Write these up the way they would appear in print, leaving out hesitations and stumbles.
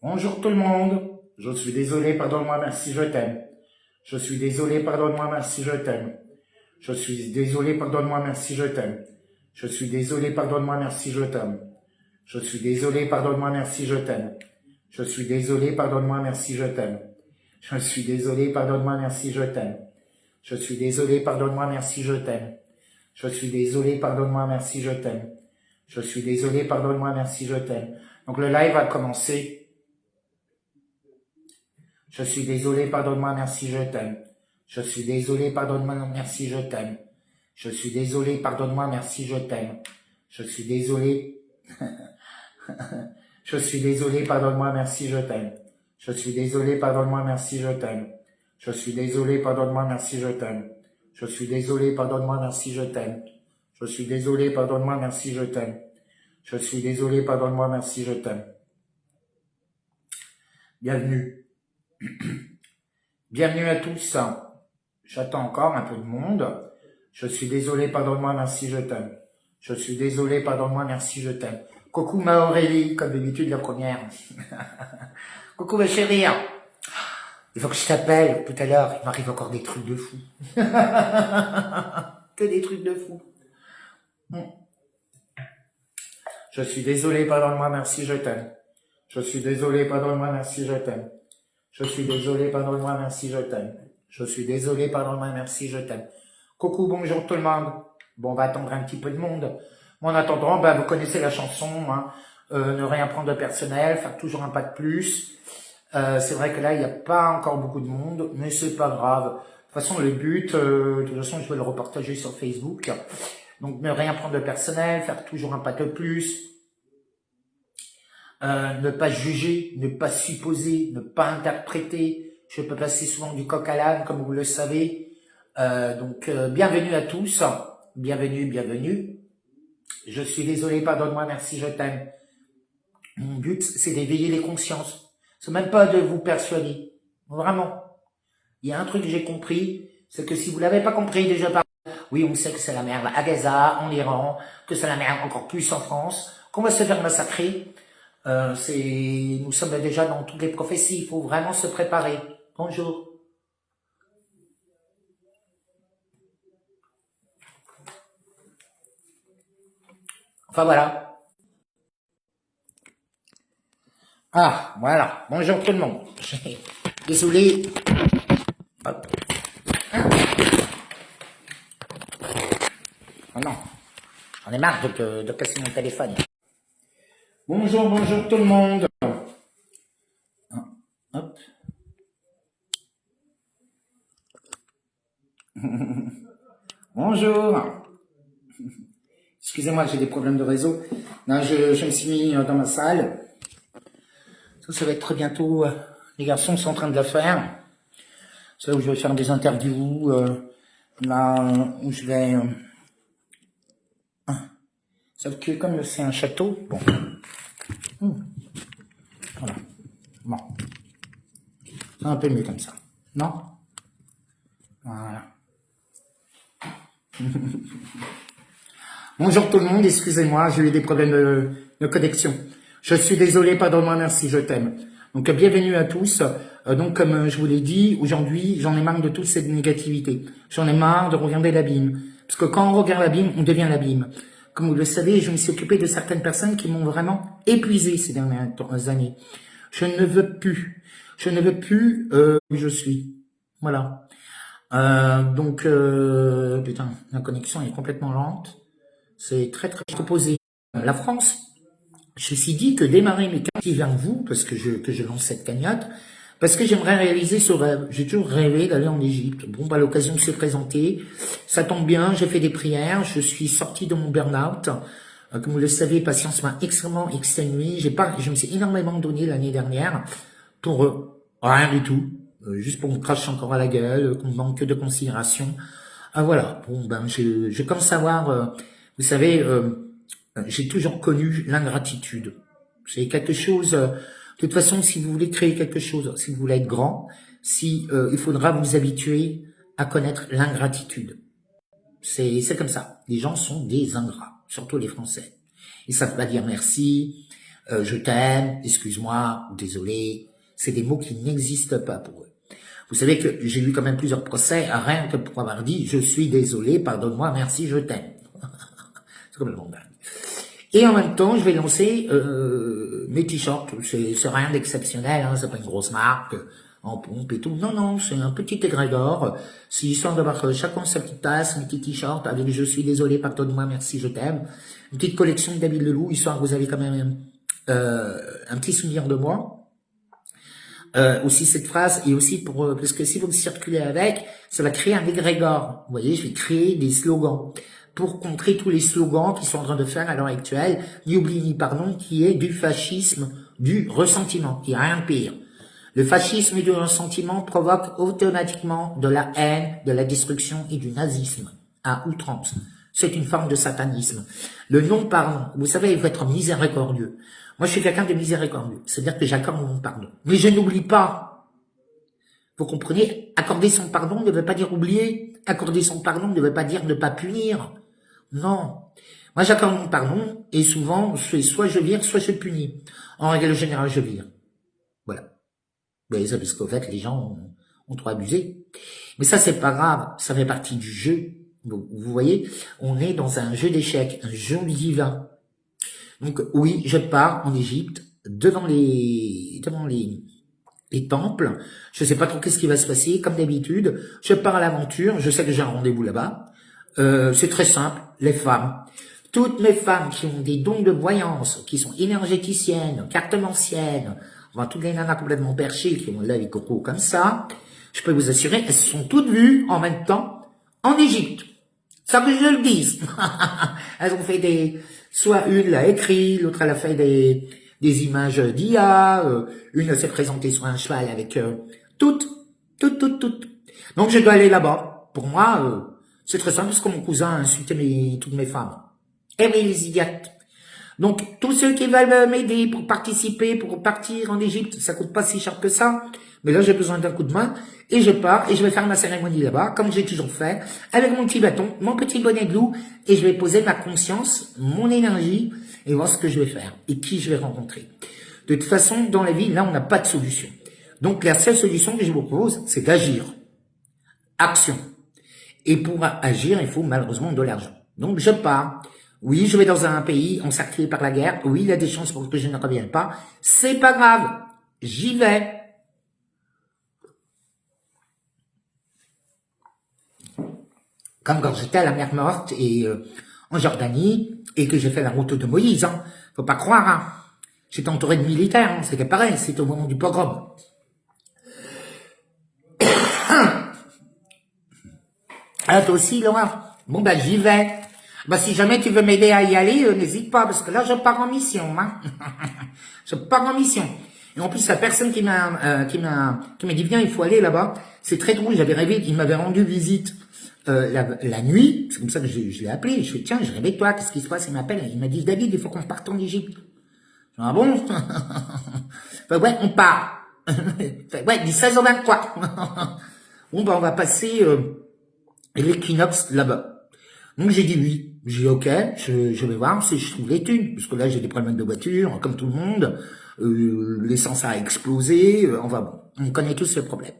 Bonjour tout le monde. Je suis désolé, pardonne-moi, merci, je t'aime. Je suis désolé, pardonne-moi, merci, je t'aime. Je suis désolé, pardonne-moi, merci, je t'aime. Je suis désolé, pardonne-moi, merci, je t'aime. Je suis désolé, pardonne-moi, merci, je t'aime. Je suis désolé, pardonne-moi, merci, je t'aime. Je suis désolé, pardonne-moi, merci, je t'aime. Je suis désolé, pardonne-moi, merci, je t'aime. Je suis désolé, pardonne-moi, merci, je t'aime. Je suis désolé, pardonne-moi, merci, je t'aime. Donc le live va commencer. Je suis désolé, pardonne-moi, merci, je t'aime. Je suis désolé, pardonne-moi, merci, je t'aime. Je suis désolé, pardonne-moi, merci, je t'aime. Je suis désolé. Je suis désolé, pardonne-moi, merci, je t'aime. Je suis désolé, pardonne-moi, merci, je t'aime. Je suis désolé, pardonne-moi, merci, je t'aime. Je suis désolé, pardonne-moi, merci, je t'aime. Je suis désolé, pardonne-moi, merci, je t'aime. Je suis désolé, pardonne-moi, merci, je t'aime. Bienvenue. Bienvenue à tous. J'attends encore un peu de monde. Je suis désolé, pardonne-moi, merci, je t'aime. Je suis désolé, pardonne-moi, merci, je t'aime. Coucou ma Aurélie, comme d'habitude la première. Coucou ma chérie. Il faut que je t'appelle tout à l'heure, il m'arrive encore des trucs de fou. Que des trucs de fou. Je suis désolé, pardonne-moi, merci, je t'aime. Je suis désolé, pardonne-moi, merci, je t'aime. Je suis désolé, pardonne-moi, merci, je t'aime. Je suis désolé, pardonne-moi, merci, je t'aime. Coucou, bonjour tout le monde. Bon, on va attendre un petit peu de monde. Moi, en attendant, vous connaissez la chanson, hein. Ne rien prendre de personnel, faire toujours un pas de plus. C'est vrai que là, il n'y a pas encore beaucoup de monde, mais c'est pas grave. De toute façon, le but, de toute façon, je vais le repartager sur Facebook. Donc, ne rien prendre de personnel, faire toujours un pas de plus. Ne pas juger, ne pas supposer, ne pas interpréter. Je peux passer souvent du coq à l'âne, comme vous le savez. Bienvenue à tous. Bienvenue, bienvenue. Je suis désolé, pardonne-moi, merci, je t'aime. Mon but, c'est d'éveiller les consciences. C'est même pas de vous persuader. Vraiment. Il y a un truc que j'ai compris, c'est que si vous l'avez pas compris déjà oui, on sait que c'est la merde à Gaza, en Iran, que c'est la merde encore plus en France, qu'on va se faire massacrer. Nous sommes déjà dans toutes les prophéties, il faut vraiment se préparer. Bonjour. Enfin voilà. Ah, voilà. Bonjour tout le monde. Désolé. Hop. Oh non. J'en ai marre de casser mon téléphone. Bonjour, bonjour tout le monde. Hop. Bonjour. Excusez-moi, j'ai des problèmes de réseau. Non, je me suis mis dans ma salle. Ça va être très bientôt. Les garçons sont en train de le faire. C'est là où je vais faire des interviews. Là où je vais... Sauf que comme c'est un château, bon. Voilà. Bon. C'est un peu mieux comme ça. Non? Voilà. Bonjour tout le monde, excusez-moi, j'ai eu des problèmes de connexion. Je suis désolé, pardonne-moi, merci, je t'aime. Donc bienvenue à tous. Donc comme je vous l'ai dit, aujourd'hui, j'en ai marre de toute cette négativité. J'en ai marre de regarder l'abîme. Parce que quand on regarde l'abîme, on devient l'abîme. Comme vous le savez, je me suis occupé de certaines personnes qui m'ont vraiment épuisé ces dernières années. Je ne veux plus. Je ne veux plus où je suis. Voilà. Putain, la connexion est complètement lente. C'est très très proposé. La France, ceci dit que démarrer mes quartiers vers vous, parce que je lance cette cagnotte, parce que j'aimerais réaliser ce rêve. J'ai toujours rêvé d'aller en Égypte. Bon, l'occasion s'est présentée. Ça tombe bien, j'ai fait des prières, je suis sorti de mon burn-out. Comme vous le savez, patience m'a extrêmement exténué. Je me suis énormément donné l'année dernière pour rien du tout. Juste pour me cracher encore à la gueule, qu'on me manque de considération. Voilà. Bon, je commence à voir, vous savez, j'ai toujours connu l'ingratitude. C'est quelque chose, de toute façon, si vous voulez créer quelque chose, si vous voulez être grand, il faudra vous habituer à connaître l'ingratitude. C'est comme ça. Les gens sont des ingrats, surtout les Français. Ils savent pas dire merci. Je t'aime, excuse-moi, ou désolé, c'est des mots qui n'existent pas pour eux. Vous savez que j'ai eu quand même plusieurs procès, rien que pour avoir dit « je suis désolé, pardonne-moi, merci, je t'aime ». C'est complètement dingue. Et en même temps, je vais lancer mes t-shirts. C'est rien d'exceptionnel, hein, c'est pas une grosse marque en pompe et tout. Non, non, c'est un petit égrégore. C'est histoire d'avoir chacun sa petite tasse, un petit t-shirt avec « je suis désolé, pardonne-moi, merci, je t'aime ». Une petite collection de David Leloup, histoire que vous avez quand même un petit souvenir de moi. Aussi cette phrase, et aussi pour parce que si vous circulez avec, ça va créer un égrégore. Vous voyez, je vais créer des slogans pour contrer tous les slogans qui sont en train de faire à l'heure actuelle, ni oubli ni pardon, qui est du fascisme, du ressentiment. Il n'y a rien de pire. Le fascisme et du ressentiment provoquent automatiquement de la haine, de la destruction et du nazisme à outrance. C'est une forme de satanisme. Le non-pardon, vous savez, il faut être miséricordieux. Moi, je suis quelqu'un de miséricordieux, c'est-à-dire que j'accorde mon pardon. Mais je n'oublie pas. Vous comprenez? Accorder son pardon ne veut pas dire oublier. Accorder son pardon ne veut pas dire ne pas punir. Non. Moi, j'accorde mon pardon et souvent, soit je vire, soit je punis. En règle générale, je vire. Voilà. Vous voyez ça, parce qu'au fait, les gens ont trop abusé. Mais ça, c'est pas grave. Ça fait partie du jeu. Vous voyez, on est dans un jeu d'échecs, un jeu divin. Donc oui, je pars en Égypte devant les temples. Je sais pas trop qu'est-ce qui va se passer. Comme d'habitude, je pars à l'aventure. Je sais que j'ai un rendez-vous là-bas. C'est très simple. Les femmes, toutes mes femmes qui ont des dons de voyance, qui sont énergéticiennes, cartomanciennes, enfin toutes les nanas complètement perchées qui ont l'œil gros comme ça, je peux vous assurer, elles se sont toutes vues en même temps en Égypte. Ça que je le dise. Elles ont fait soit une l'a écrit, l'autre elle a fait des images d'IA, une s'est présentée sur un cheval avec toutes. Donc je dois aller là-bas. Pour moi, c'est très simple parce que mon cousin a insulté toutes mes femmes. Eh oui, les idiotes. Donc, tous ceux qui veulent m'aider pour participer, pour partir en Égypte, ça coûte pas si cher que ça. Mais là, j'ai besoin d'un coup de main. Et je pars et je vais faire ma cérémonie là-bas, comme j'ai toujours fait, avec mon petit bâton, mon petit bonnet de loup, et je vais poser ma conscience, mon énergie, et voir ce que je vais faire, et qui je vais rencontrer. De toute façon, dans la vie, là, on n'a pas de solution. Donc, la seule solution que je vous propose, c'est d'agir. Action. Et pour agir, il faut malheureusement de l'argent. Donc, je pars. Oui, je vais dans un pays encerclé par la guerre. Oui, il y a des chances pour que je ne revienne pas. C'est pas grave. J'y vais. Comme quand j'étais à la mer Morte et en Jordanie et que j'ai fait la route de Moïse. Hein. Faut pas croire. Hein. J'étais entouré de militaires. Hein. C'était pareil. C'était au moment du pogrom. Ah, toi aussi, Laura. Bon, ben, j'y vais. Bah, si jamais tu veux m'aider à y aller, n'hésite pas, parce que là, je pars en mission, hein. Je pars en mission. Et en plus, la personne qui m'a dit, viens, il faut aller là-bas. C'est très drôle, j'avais rêvé, il m'avait rendu visite, la nuit. C'est comme ça que je l'ai appelé. Je fais, tiens, je rêvais de toi, qu'est-ce qui se passe? Il m'appelle, il m'a dit, David, il faut qu'on parte en Égypte. Ah bon? Fait, ouais, on part. Fait, ouais, du 16 au 23. Bon, bah, on va passer, l'équinoxe là-bas. Donc j'ai dit oui. J'ai dit ok, je vais voir si je trouve les thunes, parce que là j'ai des problèmes de voiture, comme tout le monde, l'essence a explosé, enfin bon, on connaît tous ce problème.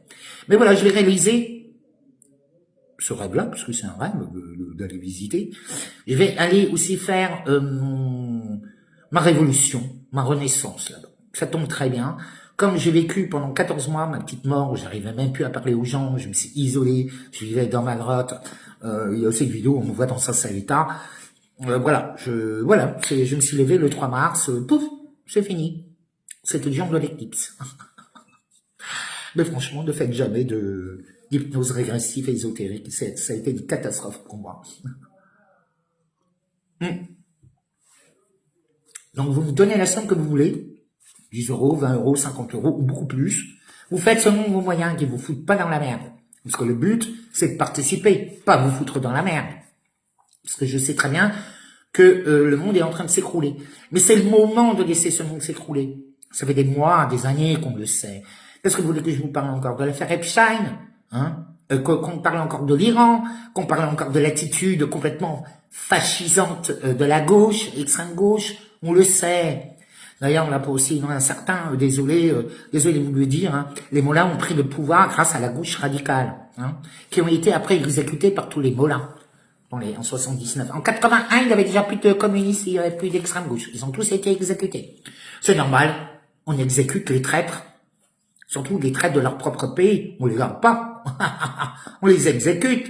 Mais voilà, je vais réaliser ce rêve-là, parce que c'est un rêve d'aller visiter. Je vais aller aussi faire ma révolution, ma renaissance là-bas. Ça tombe très bien. Comme j'ai vécu pendant 14 mois ma petite mort, où j'arrivais même plus à parler aux gens, je me suis isolé, je vivais dans ma grotte. Il y a aussi une vidéo, on me voit dans ça, ça état. Voilà, je me suis levé le 3 mars, pouf, c'est fini. C'était le jour de l'éclipse. Mais franchement, ne faites jamais d'hypnose régressive et ésotérique. Ça a été une catastrophe pour moi. Donc, vous me donnez la somme que vous voulez. 10 euros, 20 euros, 50 euros, ou beaucoup plus. Vous faites selon vos moyens qui vous foutent pas dans la merde. Parce que le but, c'est de participer, pas vous foutre dans la merde. Parce que je sais très bien que le monde est en train de s'écrouler. Mais c'est le moment de laisser ce monde s'écrouler. Ça fait des mois, des années qu'on le sait. Est-ce que vous voulez que je vous parle encore de l'affaire Epstein, hein, qu'on parle encore de l'Iran, qu'on parle encore de l'attitude complètement fascisante de la gauche, extrême gauche? On le sait. D'ailleurs, là, pour aussi, il y en a certains, désolé de vous le dire, hein, les mollahs ont pris le pouvoir grâce à la gauche radicale, hein, qui ont été après exécutés par tous les mollahs. En 79. En 81, il n'y avait déjà plus de communistes, il n'y avait plus d'extrême gauche. Ils ont tous été exécutés. C'est normal. On exécute les traîtres. Surtout les traîtres de leur propre pays. On les garde pas. On les exécute.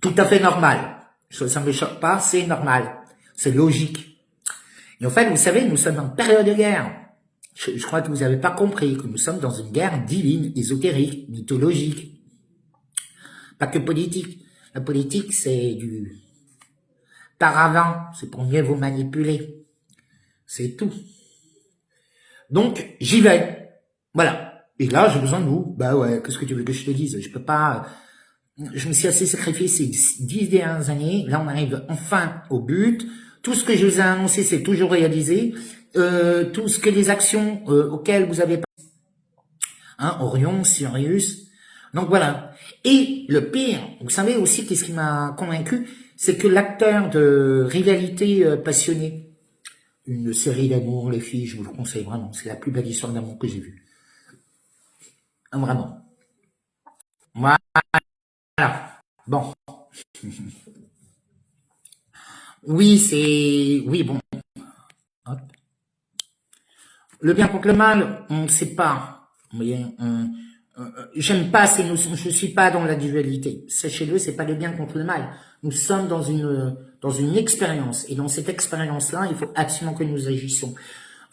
Tout à fait normal. Ça ne me choque pas, c'est normal. C'est logique. Et en fait, vous savez, nous sommes en période de guerre. Je crois que vous n'avez pas compris que nous sommes dans une guerre divine, ésotérique, mythologique. Pas que politique. La politique, c'est du paravent. C'est pour mieux vous manipuler. C'est tout. Donc, j'y vais. Voilà. Et là, j'ai besoin de vous. Bah ouais, qu'est-ce que tu veux que je te dise? Je peux pas... Je me suis assez sacrifié ces 10 dernières années. Là, on arrive enfin au but. Tout ce que je vous ai annoncé, c'est toujours réalisé. Tout ce que les actions auxquelles vous avez... Hein, Orion, Sirius... Donc voilà. Et le pire, vous savez aussi qu'est-ce qui m'a convaincu, c'est que l'acteur de Rivalité passionnée, une série d'amour, les filles, je vous le conseille vraiment, c'est la plus belle histoire d'amour que j'ai vue. Vraiment. Voilà. Bon. Oui, bon. Hop. Le bien contre le mal, on ne sait pas. Vous voyez, j'aime pas ces notions, je suis pas dans la dualité. Sachez-le, c'est pas le bien contre le mal. Nous sommes dans une expérience. Et dans cette expérience-là, il faut absolument que nous agissions.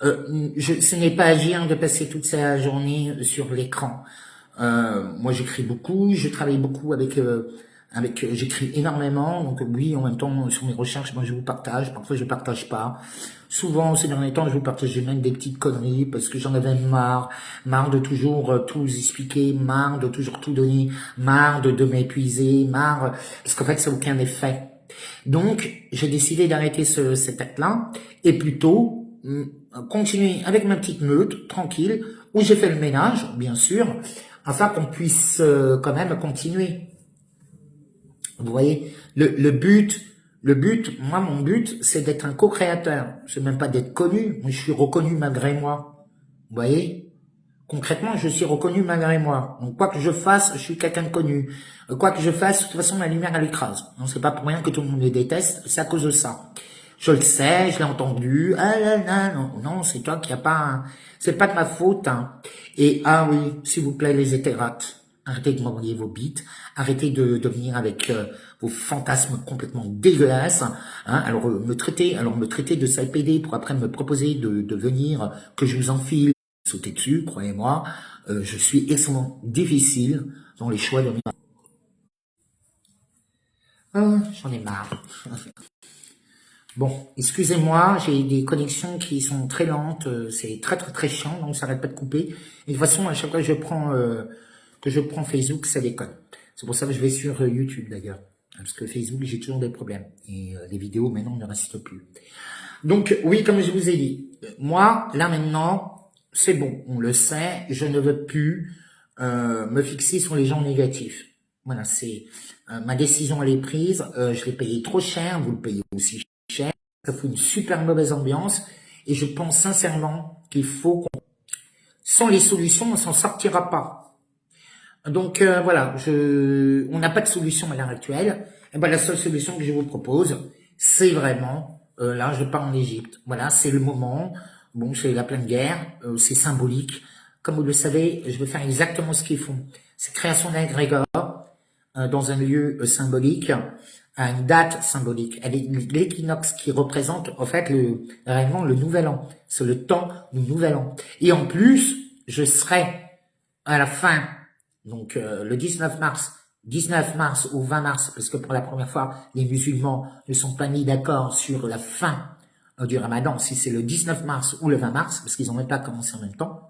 Ce n'est pas agir de passer toute sa journée sur l'écran. Moi, j'écris beaucoup, je travaille beaucoup j'écris énormément, donc oui, en même temps, sur mes recherches, moi, je vous partage, parfois, je partage pas. Souvent, ces derniers temps, je vous partageais même des petites conneries, parce que j'en avais marre de toujours tout vous expliquer, marre de toujours tout donner, marre de m'épuiser, parce qu'en fait, ça n'a aucun effet. Donc, j'ai décidé d'arrêter cet acte-là, et plutôt, continuer avec ma petite meute, tranquille, où j'ai fait le ménage, bien sûr, afin qu'on puisse quand même continuer. Vous voyez, le but, moi, mon but, c'est d'être un co-créateur. C'est même pas d'être connu. Moi, je suis reconnu malgré moi. Vous voyez? Concrètement, je suis reconnu malgré moi. Donc, quoi que je fasse, je suis quelqu'un de connu. Quoi que je fasse, de toute façon, la lumière, elle écrase. Donc, c'est pas pour rien que tout le monde me déteste. C'est à cause de ça. Je le sais, je l'ai entendu. Ah là là, non, c'est toi qui a pas... C'est pas de ma faute. Hein. Et ah oui, s'il vous plaît, les hétérates, arrêtez de m'envoyer vos bites. Arrêtez de venir avec vos fantasmes complètement dégueulasses. Hein. Alors me traiter de sale PD pour après me proposer de venir, que je vous enfile, sauter dessus, croyez-moi. Je suis extrêmement difficile dans les choix de mes... J'en ai marre. Bon, excusez-moi, j'ai des connexions qui sont très lentes, c'est très chiant, donc ça n'arrête pas de couper. Et de toute façon, à chaque fois que je prends Facebook, ça déconne. C'est pour ça que je vais sur YouTube d'ailleurs. Parce que Facebook, j'ai toujours des problèmes. Et les vidéos, maintenant, ne restent plus. Donc, oui, comme je vous ai dit, moi, là maintenant, c'est bon, on le sait, je ne veux plus me fixer sur les gens négatifs. Voilà, c'est ma décision, elle est prise. Je l'ai payé trop cher, vous le payez aussi cher. Ça fout une super mauvaise ambiance. Et je pense sincèrement qu'il faut qu'on... Sans les solutions, on s'en sortira pas. Donc voilà, on n'a pas de solution à l'heure actuelle. Et ben la seule solution que je vous propose, c'est vraiment, là je pars en Égypte. Voilà, c'est le moment. Bon, c'est la pleine guerre, c'est symbolique. Comme vous le savez, je vais faire exactement ce qu'ils font. C'est création d'un égrégore dans un lieu symbolique, à une date symbolique. L'équinoxe qui représente en fait réellement le nouvel an. C'est le temps du nouvel an. Et en plus, je serai à la fin, donc le 19 mars ou 20 mars, parce que pour la première fois, les musulmans ne sont pas mis d'accord sur la fin du ramadan, si c'est le 19 mars ou le 20 mars, parce qu'ils n'ont même pas commencé en même temps.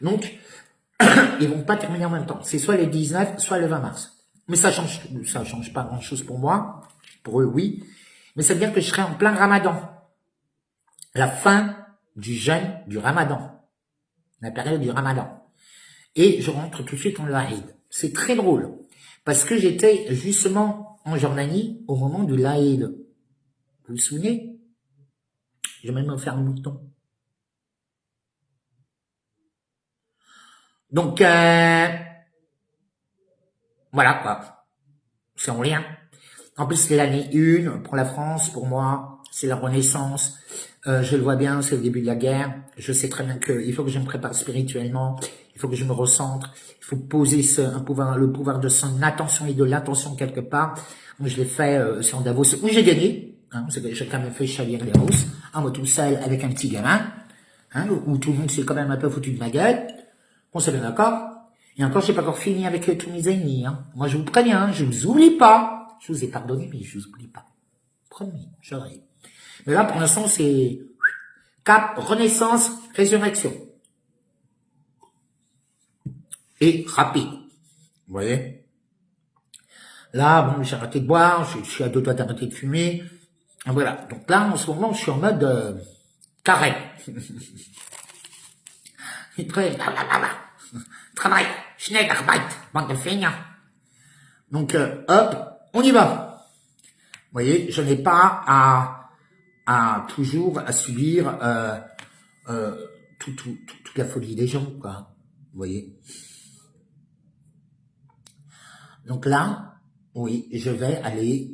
Donc, ils vont pas terminer en même temps. C'est soit le 19, soit le 20 mars. Mais ça change pas grand chose pour moi. Pour eux, oui. Mais ça veut dire que je serai en plein ramadan. La fin du jeûne du ramadan. La période du ramadan. Et je rentre tout de suite en l'Aïd. C'est très drôle. Parce que j'étais justement en Jordanie au moment du l'Aïd. Vous vous souvenez? J'ai même offert un mouton. Donc, voilà quoi. C'est en lien. En plus, c'est l'année 1 pour la France, pour moi. C'est la renaissance. Je le vois bien, c'est le début de la guerre. Je sais très bien qu'il faut que je me prépare spirituellement. Il faut que je me recentre. Il faut poser le pouvoir de son attention et de l'attention quelque part. Donc, je l'ai fait sur Davos, où j'ai gagné. Hein, j'ai quand même fait chavirer les Russes. Moi tout seul avec un petit gamin. Hein, où tout le monde s'est quand même un peu foutu de ma gueule. On s'est bien d'accord. Et encore, j'ai pas encore fini avec tous mes ennemis. Hein. Moi, je vous préviens, je vous oublie pas. Je vous ai pardonné, mais je vous oublie pas. Promis, j'aurai. Mais là, pour l'instant, c'est cap, renaissance, résurrection. Et rapide. Vous voyez? Là, bon, j'ai arrêté de boire, je suis à 2 doigts d'arrêter de fumer. Et voilà. Donc là, en ce moment, je suis en mode carré. Travail, Schneiderarbeit, bande de feignants. Donc, hop, on y va. Vous voyez, je n'ai pas à toujours à subir toute la folie des gens, quoi. Vous voyez. Donc là, oui, je vais aller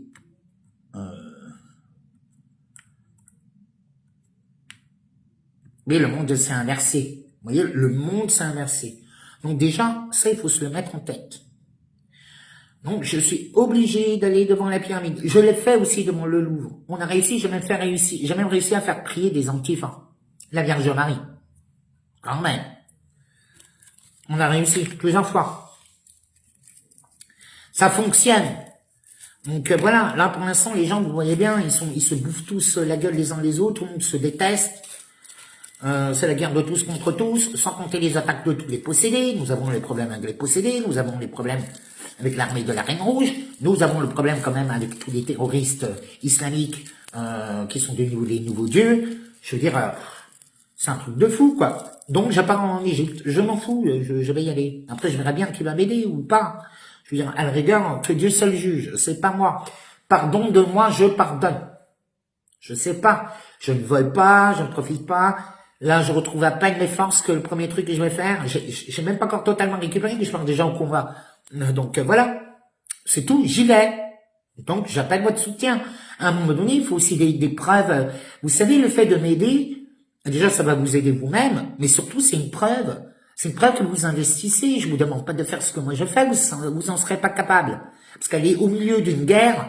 mais le monde s'est inversé. Vous voyez, le monde s'est inversé. Donc déjà, ça, il faut se le mettre en tête. Donc, je suis obligé d'aller devant la pyramide. Je l'ai fait aussi devant le Louvre. On a réussi, j'ai même réussi à faire prier des antiphas. La Vierge Marie. Quand même. On a réussi plusieurs fois. Ça fonctionne. Donc voilà, là pour l'instant, les gens, vous voyez bien, ils se bouffent tous la gueule les uns les autres, tout le monde se déteste. C'est la guerre de tous contre tous, sans compter les attaques de tous les possédés. Nous avons les problèmes avec les possédés, nous avons les problèmes avec l'armée de la Reine Rouge, nous avons le problème quand même avec tous les terroristes islamiques qui sont devenus les nouveaux dieux. Je veux dire, c'est un truc de fou, quoi. Donc, je pars en Égypte. Je m'en fous, je vais y aller. Après, je verrai bien qui va m'aider ou pas. Je veux dire, à la rigueur, que Dieu seul juge, c'est pas moi. Pardon de moi, je pardonne. Je sais pas. Je ne vole pas, je ne profite pas. Là, je retrouve à peine mes forces que le premier truc que je vais faire. J'ai même pas encore totalement récupéré, mais je pars déjà au combat. Donc, voilà. C'est tout, j'y vais. Donc, j'appelle votre soutien. À un moment donné, il faut aussi des preuves. Vous savez, le fait de m'aider, déjà, ça va vous aider vous-même, mais surtout, c'est une preuve. C'est une preuve que vous investissez. Je vous demande pas de faire ce que moi je fais, vous en serez pas capable. Parce qu'elle est au milieu d'une guerre.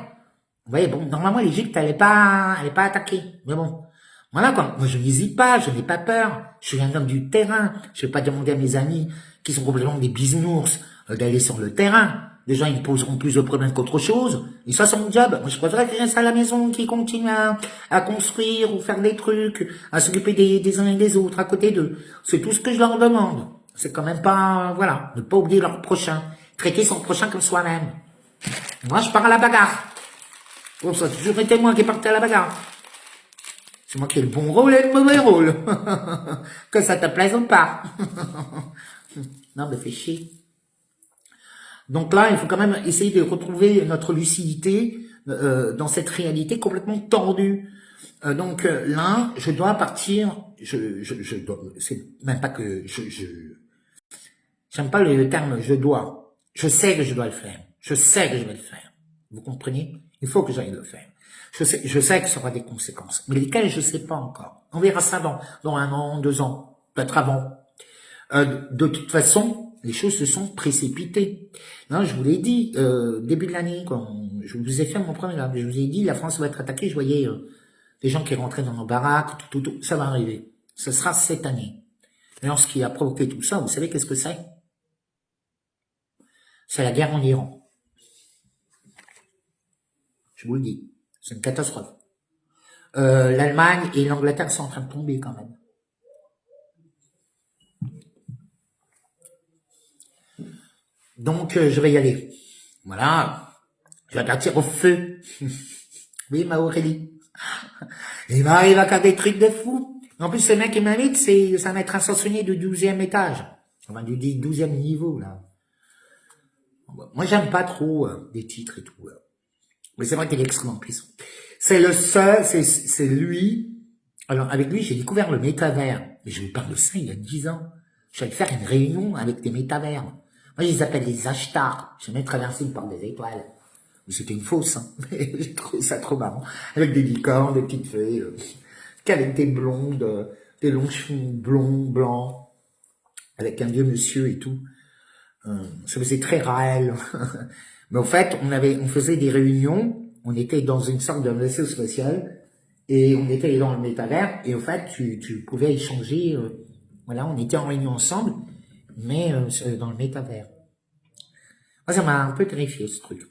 Vous voyez, bon, normalement, l'Égypte, elle est pas attaquée. Mais bon. Voilà, quoi. Moi, je n'hésite pas, je n'ai pas peur. Je suis un homme du terrain. Je vais pas demander à mes amis qui sont complètement des bisounours d'aller sur le terrain. Les gens, ils me poseront plus de problèmes qu'autre chose. Et ça, c'est mon job. Moi, je préfère qu'ils restent à la maison, qu'ils continuent à construire ou faire des trucs, à s'occuper des uns et des autres à côté d'eux. C'est tout ce que je leur demande. C'est quand même pas, voilà, ne pas oublier leur prochain. Traiter son prochain comme soi-même. Moi, je pars à la bagarre. Bon, ça a toujours été moi qui partais à la bagarre. C'est moi qui ai le bon rôle et le mauvais rôle. Que ça te plaise ou pas. Non, mais fais chier. Donc là, il faut quand même essayer de retrouver notre lucidité dans cette réalité complètement tordue. Donc là, je dois partir. C'est même pas que j'aime pas le terme je dois. Je sais que je dois le faire. Je sais que je vais le faire. Vous comprenez? Il faut que j'aille le faire. Je sais que ça aura des conséquences, mais lesquelles je sais pas encore. On verra ça dans 1 an, 2 ans, peut-être avant. De toute façon, les choses se sont précipitées. Non, je vous l'ai dit, début de l'année, quand je vous ai fait mon premier live, je vous ai dit, la France va être attaquée, je voyais des gens qui rentraient dans nos baraques, tout, ça va arriver. Ce sera cette année. Et alors, ce qui a provoqué tout ça, vous savez qu'est-ce que c'est? C'est la guerre en Iran. Je vous le dis, c'est une catastrophe. L'Allemagne et l'Angleterre sont en train de tomber quand même. Donc, je vais y aller. Voilà. Je vais partir au feu. Oui, ma Aurélie. Il m'arrive à faire des trucs de fou. En plus, ce mec qui m'invite, ça va être ascensionné du 12e étage. Enfin, du 12e niveau, là. Moi, j'aime pas trop des titres et tout. Mais c'est vrai qu'il est extrêmement puissant. C'est le seul, c'est lui. Alors, avec lui, j'ai découvert le métavers. Mais je vous parle de ça il y a 10 ans. Je suis allé faire une réunion avec des métavers. Moi, je les appelle les achetars. J'ai même traversé une porte des étoiles. Mais c'était une fausse, hein. Mais j'ai trouvé ça trop marrant. Avec des licornes, des petites feuilles, qu'avec des blondes, des longs cheveux blonds, blancs, avec un vieux monsieur et tout. Ça faisait très Raël. Mais en fait, on faisait des réunions, on était dans une sorte de vaisseau spatial, et on était dans le métavers, et en fait, tu pouvais échanger, voilà, on était en réunion ensemble, mais dans le métavers. Moi, ça m'a un peu terrifié, ce truc.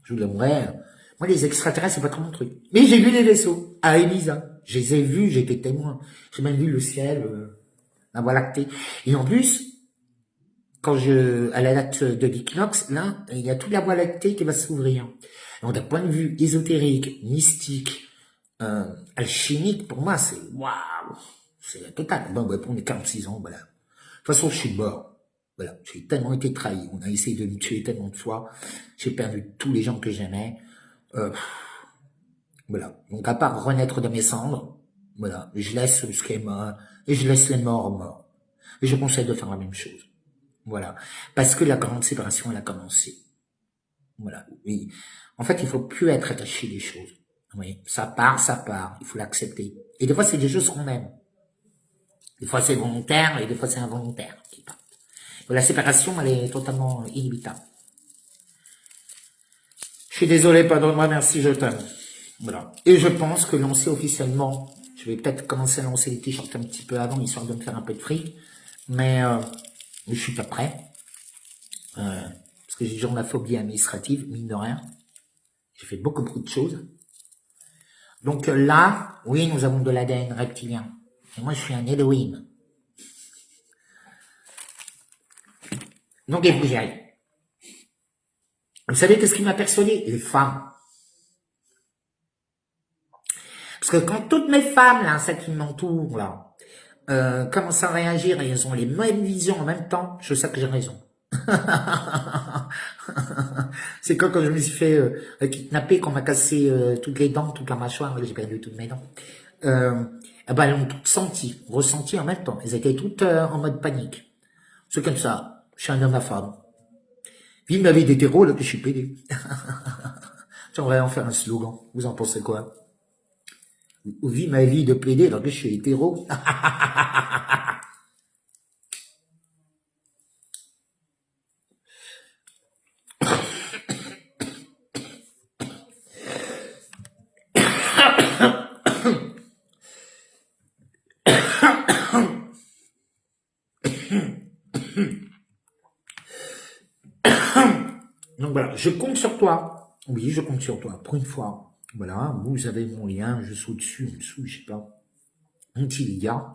Je vous l'aimerais. Moi, les extraterrestres, c'est pas trop mon truc. Mais j'ai vu les vaisseaux, à Elisa. Je les ai vus, j'étais témoin. J'ai même vu le ciel, la Voie lactée. Et en plus, à la date de l'équinoxe, là, il y a toute la Voie lactée qui va s'ouvrir. Donc, d'un point de vue ésotérique, mystique, alchimique, pour moi, c'est waouh, c'est la totale. Bon, pour mes 46 ans, voilà. De toute façon, je suis mort. Voilà, j'ai tellement été trahi. On a essayé de me tuer tellement de fois. J'ai perdu tous les gens que j'aimais. Voilà. Donc, à part renaître de mes cendres, voilà, je laisse ce qui est mort et je laisse les morts morts. Et je conseille de faire la même chose. Voilà. Parce que la grande séparation, elle a commencé. Voilà. Oui. En fait, il faut plus être attaché des choses. Oui. Ça part. Il faut l'accepter. Et des fois, c'est des choses qu'on aime. Des fois, c'est volontaire et des fois, c'est involontaire qui part. La séparation, elle est totalement inévitable. Je suis désolé, pardonne-moi, merci, je t'aime. Voilà. Et je pense que lancer officiellement, je vais peut-être commencer à lancer les t-shirts un petit peu avant, histoire de me faire un peu de fric. Mais je suis pas prêt. Parce que j'ai toujours ma phobie administrative, mine de rien. J'ai fait beaucoup de choses. Donc là, oui, nous avons de l'ADN reptilien. Et moi, je suis un Elohim. Donc, et vous y allez. Vous savez qu'est-ce qui m'a persuadé? Les femmes. Parce que quand toutes mes femmes, là, celles qui m'entourent, là, commencent à réagir et elles ont les mêmes visions en même temps, je sais que j'ai raison. C'est quand je me suis fait kidnapper, qu'on m'a cassé toutes les dents, toute la mâchoire, j'ai perdu toutes mes dents. Eh ben, elles ont toutes ressenti en même temps. Elles étaient toutes en mode panique. C'est comme ça. Je suis un homme à femme. Vive ma vie d'hétéro, là, que je suis pédé. J'aimerais en faire un slogan. Vous en pensez quoi? Vive ma vie de pédé, alors que je suis hétéro. Donc voilà, je compte sur toi. Oui, je compte sur toi, pour une fois. Voilà, vous avez mon lien, je suis au-dessus, en dessous, je sais pas. Un petit lien.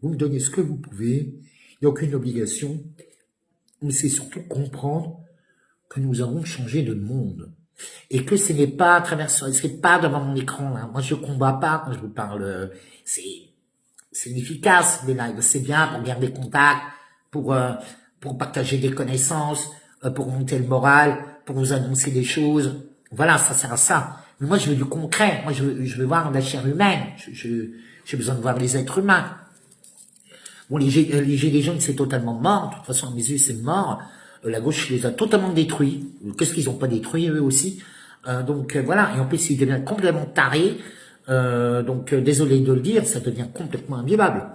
Vous me donnez ce que vous pouvez. Il n'y a aucune obligation. Mais c'est surtout comprendre que nous avons changé de monde. Et que ce n'est pas à travers ça, c'est pas devant mon écran, là. Moi, je combats pas quand je vous parle. C'est efficace, les lives. C'est bien pour garder contact, pour partager des connaissances, pour monter le moral, pour vous annoncer des choses. Voilà, ça sert à ça. Mais moi, je veux du concret. Moi, je veux voir la chair humaine. J'ai besoin de voir les êtres humains. Bon, les gilets jaunes, c'est totalement mort. De toute façon, à mes yeux, c'est mort. La gauche les a totalement détruits. Qu'est-ce qu'ils n'ont pas détruit, eux aussi? Donc, voilà. Et en plus, ils deviennent complètement tarés. Donc, désolé de le dire, ça devient complètement invivable.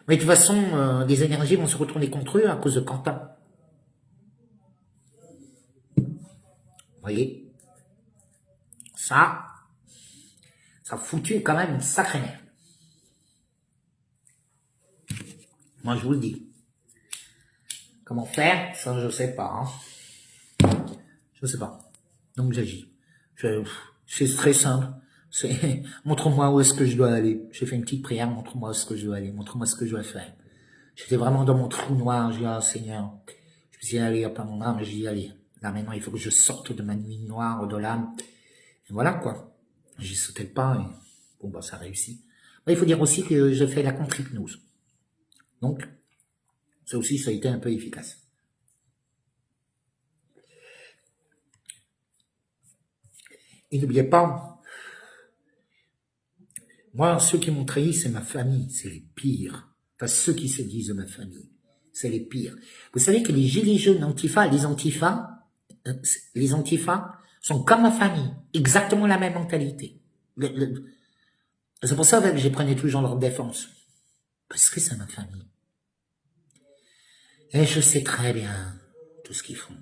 Mais de toute façon, les énergies vont se retourner contre eux à cause de Quentin. Vous voyez? Ça a foutu quand même une sacrée merde. Moi, je vous le dis. Comment faire? Ça, je sais pas. Je sais pas. Donc, j'agis. C'est très simple. C'est, montre-moi où est-ce que je dois aller. J'ai fait une petite prière, montre-moi où est-ce que je dois aller, montre-moi ce que je dois faire. J'étais vraiment dans mon trou noir, j'ai dit, ah, Seigneur, je me suis dit, allez, hop, à mon âme, j'ai dit, allez, là, maintenant, il faut que je sorte de ma nuit noire de l'âme. Et voilà, quoi. J'ai sauté le pas et, bon, bah, ça a réussi. Il faut dire aussi que je fais la contre-hypnose. Donc, ça aussi, ça a été un peu efficace. Et n'oubliez pas, moi, ceux qui m'ont trahi, c'est ma famille, c'est les pires. Enfin, ceux qui se disent de ma famille, c'est les pires. Vous savez que les gilets jaunes Antifa, les Antifa sont comme ma famille, exactement la même mentalité. C'est pour ça que je prenais toujours leur défense. Parce que c'est ma famille. Et je sais très bien tout ce qu'ils font.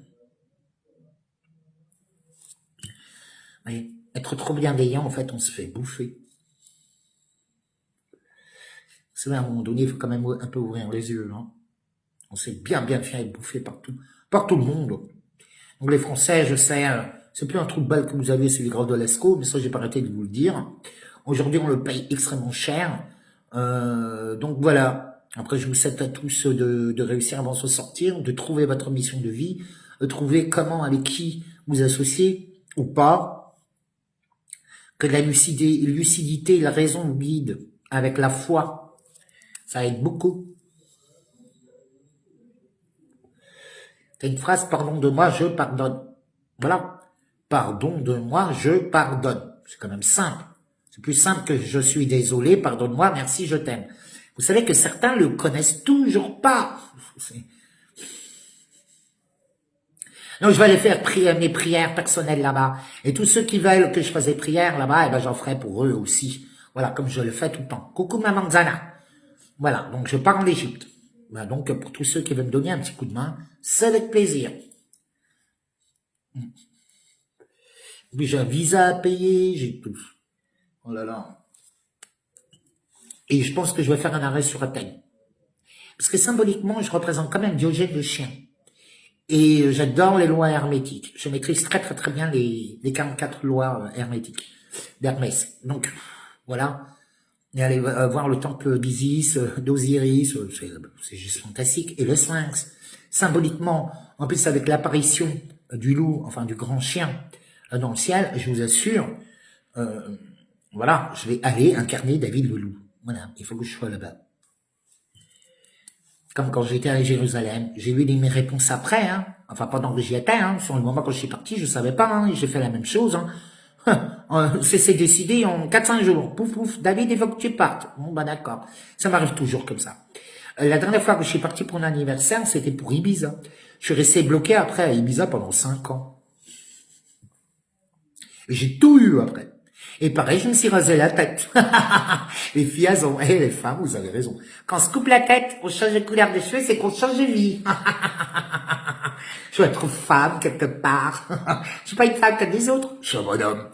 Oui, être trop bienveillant, en fait, on se fait bouffer. C'est vrai, à un moment donné, il faut quand même un peu ouvrir les yeux. Hein. On s'est bien fait bouffer par tout le monde. Donc les Français, je sais, c'est plus un trou de balle que vous avez, c'est les grands de l'ESCO, mais ça, j'ai pas arrêté de vous le dire. Aujourd'hui, on le paye extrêmement cher. Donc voilà. Après, je vous souhaite à tous de réussir à s'en sortir, de trouver votre mission de vie, de trouver comment, avec qui vous associer ou pas, que la lucidité, la raison guide avec la foi, ça aide beaucoup. C'est une phrase, pardon de moi, je pardonne. Voilà. Pardon de moi, je pardonne. C'est quand même simple. C'est plus simple que je suis désolé, pardonne-moi, merci, je t'aime. Vous savez que certains le connaissent toujours pas. Donc, je vais aller faire mes prières personnelles là-bas. Et tous ceux qui veulent que je fasse des prières là-bas, eh ben, j'en ferai pour eux aussi. Voilà, comme je le fais tout le temps. Coucou maman Zana. Voilà, donc je pars en Égypte. Voilà, donc, pour tous ceux qui veulent me donner un petit coup de main, c'est avec plaisir. Puis j'ai un visa à payer, j'ai tout. Oh là là. Et je pense que je vais faire un arrêt sur Athènes. Parce que symboliquement, je représente quand même Diogène le chien. Et j'adore les lois hermétiques. Je maîtrise très bien les 44 lois hermétiques d'Hermès. Donc, voilà. Et aller voir le temple d'Isis, d'Osiris, c'est juste fantastique. Et le Sphinx, symboliquement, en plus avec l'apparition du loup, enfin du grand chien dans le ciel, je vous assure, voilà, je vais aller incarner David le loup. Voilà, il faut que je sois là-bas. Comme quand j'étais à Jérusalem, j'ai eu mes réponses après, hein. Enfin, pendant que j'y étais, hein. Sur le moment quand je suis parti, je savais pas, hein. J'ai fait la même chose, hein. C'est décidé en 4-5 jours. Pouf, pouf, David, il faut que tu partes. Bon, bah, d'accord. Ça m'arrive toujours comme ça. La dernière fois que je suis parti pour un anniversaire, c'était pour Ibiza. Je suis resté bloqué après à Ibiza pendant 5 ans. Et j'ai tout eu après. Et pareil, je me suis rasé la tête. Les filles, elles ont, les femmes, vous avez raison. Quand on se coupe la tête, on change de couleur des cheveux, c'est qu'on change de vie. Je dois être femme quelque part. Je suis pas une femme comme les autres. Je suis un bonhomme.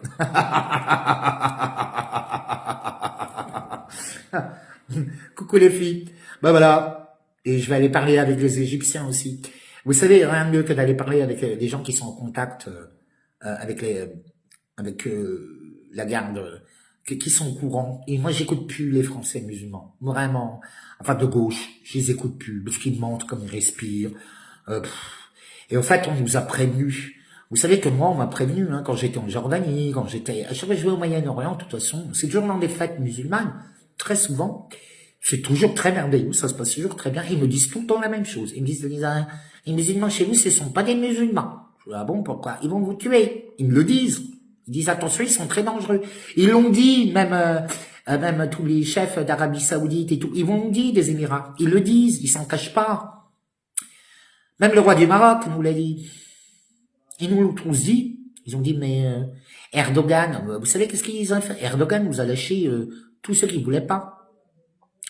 Coucou les filles. Ben voilà. Et je vais aller parler avec les Égyptiens aussi. Vous savez, rien de mieux que d'aller parler avec des gens qui sont en contact avec la garde, qui sont au courant. Et moi, j'écoute plus les Français musulmans. Vraiment. Enfin, de gauche. Je les écoute plus. Parce qu'ils mentent comme ils respirent. Et en fait, on nous a prévenus. Vous savez que moi, on m'a prévenu, hein, quand j'étais en Jordanie, à chaque fois que je vais au Moyen-Orient, de toute façon, c'est toujours dans des fêtes musulmanes, très souvent, c'est toujours très merveilleux, ça se passe toujours très bien, ils me disent tout le temps la même chose. Ils me disent, les musulmans chez vous, ce sont pas des musulmans. Je dis, ah bon, pourquoi? Ils vont vous tuer. Ils me le disent. Ils disent, attention, ils sont très dangereux. Ils l'ont dit, même tous les chefs d'Arabie Saoudite et tout, ils vont nous dire des Émirats. Ils le disent, ils s'en cachent pas. Même le roi du Maroc nous l'a dit. Ils nous l'ont tous dit. Ils ont dit, mais Erdogan, vous savez qu'est-ce qu'ils ont fait? Erdogan nous a lâché tous ceux qui voulaient pas.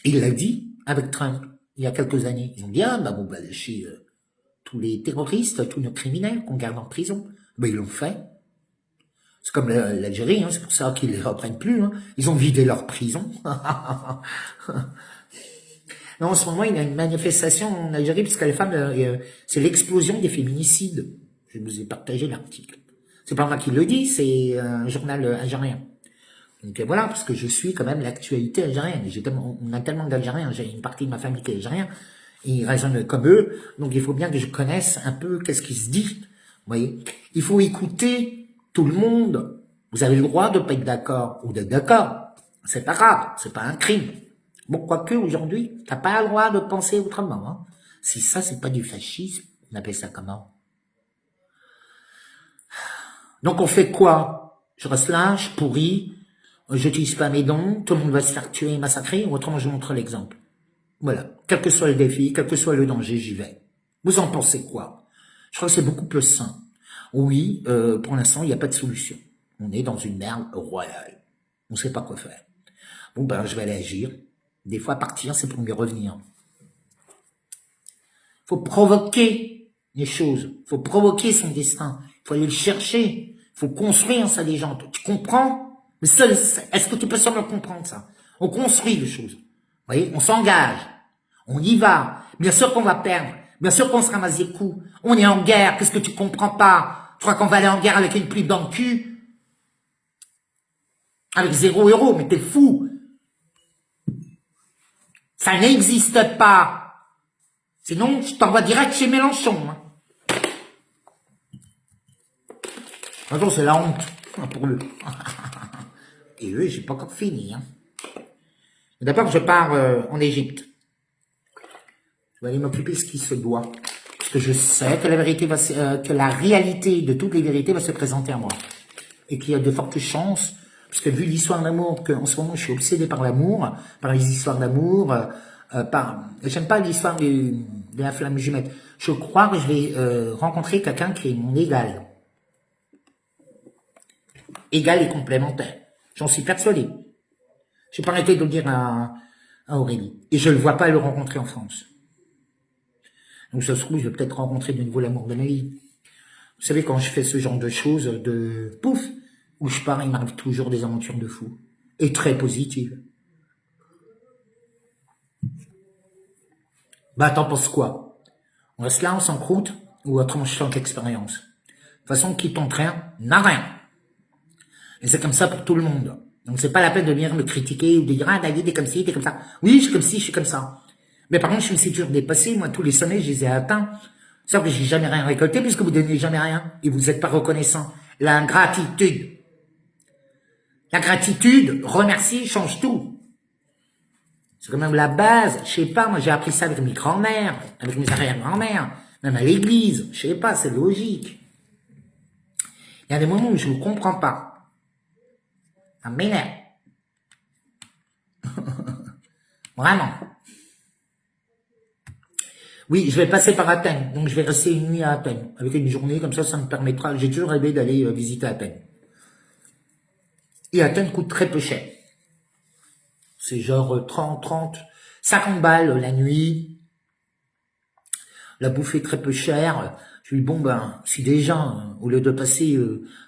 Il l'a dit avec Trump, il y a quelques années. Ils ont dit, ah, bah, on va lâcher tous les terroristes, tous nos criminels qu'on garde en prison. Ben, ils l'ont fait. C'est comme l'Algérie, hein, c'est pour ça qu'ils les reprennent plus. Hein. Ils ont vidé leur prison. Non, en ce moment, il y a une manifestation en Algérie, parce que les femmes, c'est l'explosion des féminicides. Je vous ai partagé l'article. C'est pas moi qui le dis, c'est un journal algérien. Donc voilà, parce que je suis quand même l'actualité algérienne. On a tellement d'Algériens, j'ai une partie de ma famille qui est algérienne, ils raisonnent comme eux, donc il faut bien que je connaisse un peu qu'est-ce qui se dit. Vous voyez, il faut écouter tout le monde. Vous avez le droit de pas être d'accord ou d'être d'accord. C'est pas grave, c'est pas un crime. Bon, quoique aujourd'hui, t'as pas le droit de penser autrement. Hein. Si ça, c'est pas du fascisme, on appelle ça comment? Donc on fait quoi? Je reste lâche, pourri, j'utilise pas mes dons, tout le monde va se faire tuer et massacrer, autrement je montre l'exemple. Voilà. Quel que soit le défi, quel que soit le danger, j'y vais. Vous en pensez quoi? Je crois que c'est beaucoup plus sain. Oui, pour l'instant, il n'y a pas de solution. On est dans une merde royale. On ne sait pas quoi faire. Bon, ben, je vais aller agir. Des fois, partir, c'est pour mieux revenir. Il faut provoquer les choses. Il faut provoquer son destin. Il faut aller le chercher. Il faut construire sa légende. Tu comprends? Mais est-ce que tu peux seulement comprendre ça? On construit les choses. Vous voyez, on s'engage. On y va. Bien sûr qu'on va perdre. Bien sûr qu'on se ramasse des coups. On est en guerre. Qu'est-ce que tu comprends pas? Tu crois qu'on va aller en guerre avec une pluie dans le cul? Avec 0 €? Mais t'es fou. Ça n'existe pas. Sinon, je t'envoie direct chez Mélenchon. Hein. Attends, c'est la honte pour eux. Et eux, j'ai pas encore fini. Hein. D'abord, je pars en Égypte. Je vais aller m'occuper de ce qui se doit. Parce que je sais que la vérité va que la réalité de toutes les vérités va se présenter à moi. Et qu'il y a de fortes chances, parce que vu l'histoire d'amour, qu'en ce moment je suis obsédé par l'amour, par les histoires d'amour, j'aime pas l'histoire de la flamme jumelle. Je crois que je vais rencontrer quelqu'un qui est mon égal. Égal et complémentaire. J'en suis persuadé. J'ai pas arrêté de le dire à Aurélie. Et je ne le vois pas le rencontrer en France. Donc ça se trouve, je vais peut-être rencontrer de nouveau l'amour de ma vie. Vous savez, quand je fais ce genre de choses, de pouf, où je pars, il m'arrive toujours des aventures de fou. Et très positives. Bah, t'en penses quoi? On reste là, on s'encroute, ou autrement je change l'expérience. De toute façon, qui tente rien, n'a rien. Et c'est comme ça pour tout le monde. Donc c'est pas la peine de venir me critiquer ou de dire, ah, David, t'es comme ci, t'es comme ça. Oui, je suis comme ci, je suis comme ça. Mais par contre, je me suis toujours dépassé. Moi, tous les sommets, je les ai atteints. C'est que j'ai jamais rien récolté puisque vous donnez jamais rien. Et vous n'êtes pas reconnaissant. La gratitude. La gratitude, remercier, change tout. C'est quand même la base. Je sais pas, moi j'ai appris ça avec mes grands-mères, avec mes arrière-grands-mères, même à l'église. Je sais pas, c'est logique. Il y a des moments où je ne comprends pas. Ça m'énerve. Vraiment. Oui, je vais passer par Athènes, donc je vais rester une nuit à Athènes. Avec une journée, comme ça me permettra, j'ai toujours rêvé d'aller visiter Athènes. Et Athènes coûte très peu cher. C'est genre 50 balles la nuit. La bouffe est très peu chère. Je lui dis, bon ben, si déjà, au lieu de passer,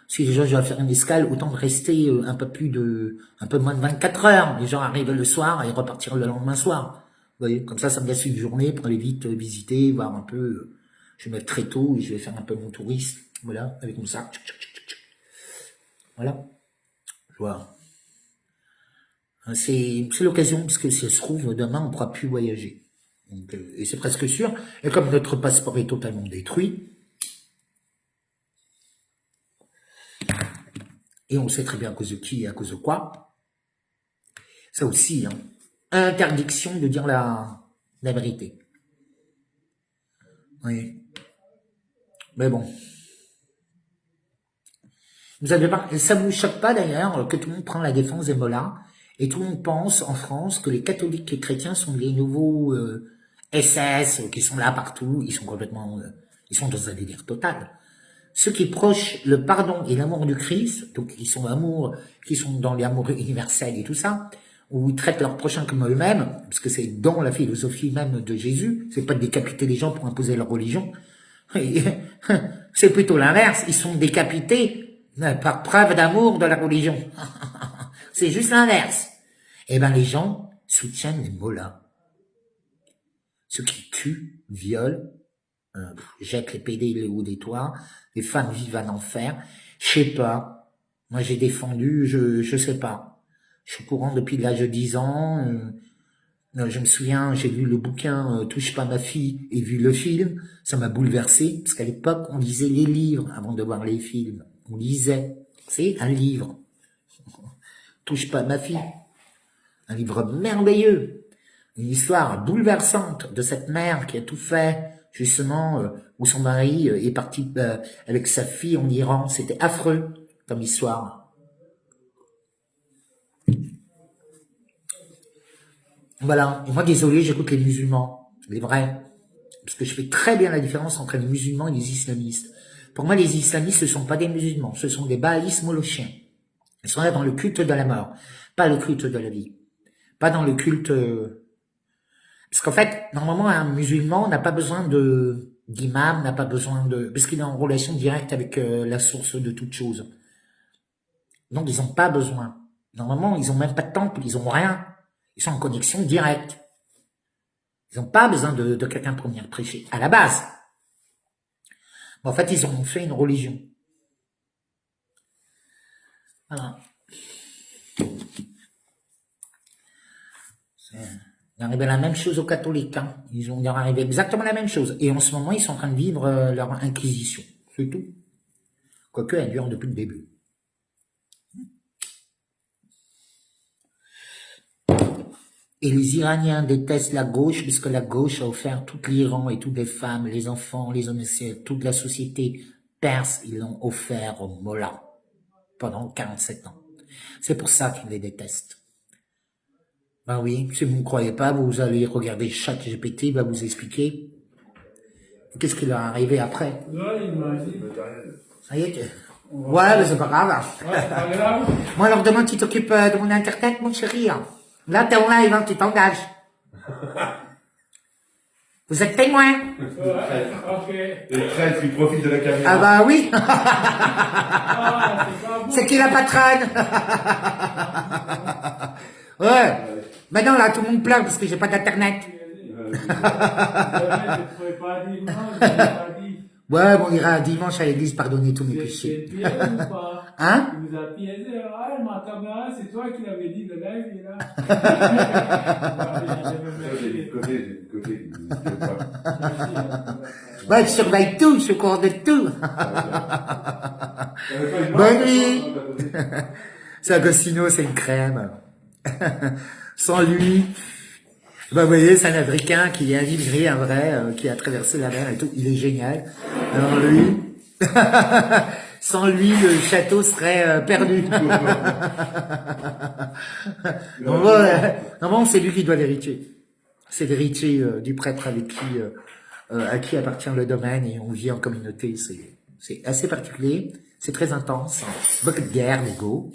si déjà je vais faire une escale, autant de rester un peu moins de 24 heures. Les gens arrivent le soir et repartir le lendemain soir. Vous voyez, comme ça me laisse une journée pour aller vite visiter, voir un peu. Je vais mettre très tôt et je vais faire un peu mon touriste. Voilà, avec mon sac. Voilà. Voilà. C'est l'occasion, parce que si ça se trouve, demain, on ne pourra plus voyager. Donc, et c'est presque sûr. Et comme notre passeport est totalement détruit, et on sait très bien à cause de qui et à cause de quoi, ça aussi, hein, interdiction de dire la vérité. Oui. Mais bon. Vous avez pas, ça vous choque pas d'ailleurs que tout le monde prend la défense des mollahs et tout le monde pense en France que les catholiques et les chrétiens sont les nouveaux SS qui sont là partout, ils sont complètement, ils sont dans un délire total. Ceux qui prochent le pardon et l'amour du Christ, donc qui sont dans l'amour universel et tout ça, où ils traitent leurs prochains comme eux-mêmes, parce que c'est dans la philosophie même de Jésus, c'est pas de décapiter les gens pour imposer leur religion. C'est plutôt l'inverse, ils sont décapités par preuve d'amour de la religion. C'est juste l'inverse. Eh ben, les gens soutiennent les mollahs. Ceux qui tuent, violent, jettent les PD les hauts des toits, les femmes vivent en enfer. Je sais pas. Moi, j'ai défendu, je sais pas. Je suis au courant depuis l'âge de 10 ans. Je me souviens, j'ai lu le bouquin Touche pas ma fille et vu le film. Ça m'a bouleversé, parce qu'à l'époque, on lisait les livres avant de voir les films. On lisait. C'est un livre. Touche pas ma fille. Un livre merveilleux. Une histoire bouleversante de cette mère qui a tout fait, justement, où son mari est parti avec sa fille en Iran. C'était affreux comme histoire. Voilà. Et moi, désolé, j'écoute les musulmans, les vrais. Parce que je fais très bien la différence entre les musulmans et les islamistes. Pour moi, les islamistes, ce sont pas des musulmans, ce sont des baalistes molochiens. Ils sont là dans le culte de la mort, pas le culte de la vie. Pas dans le culte... Parce qu'en fait, normalement, un musulman n'a pas besoin de d'imam, n'a pas besoin de... Parce qu'il est en relation directe avec la source de toute chose. Donc, ils n'ont pas besoin. Normalement, ils n'ont même pas de temple, ils n'ont rien. Ils sont en connexion directe. Ils n'ont pas besoin de quelqu'un pour venir prêcher, à la base. Mais en fait, ils ont fait une religion. Voilà. Il est arrivé la même chose aux catholiques. Hein. Il est arrivé exactement la même chose. Et en ce moment, ils sont en train de vivre leur inquisition. C'est tout. Quoique, elle dure depuis le début. Et les Iraniens détestent la gauche puisque la gauche a offert tout l'Iran et toutes les femmes, les enfants, les homosexuels, toute la société perse, ils l'ont offert aux mollahs pendant 47 ans. C'est pour ça qu'ils les détestent. Ben oui, si vous ne croyez pas, vous allez regarder ChatGPT, il va vous expliquer qu'est-ce qui leur est arrivé après. Ça y est, ouais, mais c'est pas grave. Moi, alors demain, tu t'occupes de mon internet, mon chéri. Là, t'es en live, hein, tu t'engages. Vous êtes témoin. Les traîtres, ils profitent de la caméra. Ah bah oui. C'est qui la patronne? Ouais. Maintenant, là, tout le monde pleure parce que j'ai pas d'internet. Ouais, bon, on ira dimanche à l'église pardonner tous mes péchés. Hein? Il nous a piégé. Ah, ma caméra, c'est toi qui l'avais dit, le live, il est là. J'ai du côté. Ouais, je surveille tout, je suis au courant de tout. Bonne nuit. C'est Agostino, c'est une crème. Sans lui, bah, vous voyez, c'est un Africain qui est un immigré, un vrai, qui a traversé la mer et tout. Il est génial. Alors lui, sans lui, le château serait perdu. Normalement, c'est lui qui doit l'hériter. C'est l'héritier du prêtre avec à qui appartient le domaine et on vit en communauté. C'est assez particulier, c'est très intense, beaucoup de guerre, d'ego,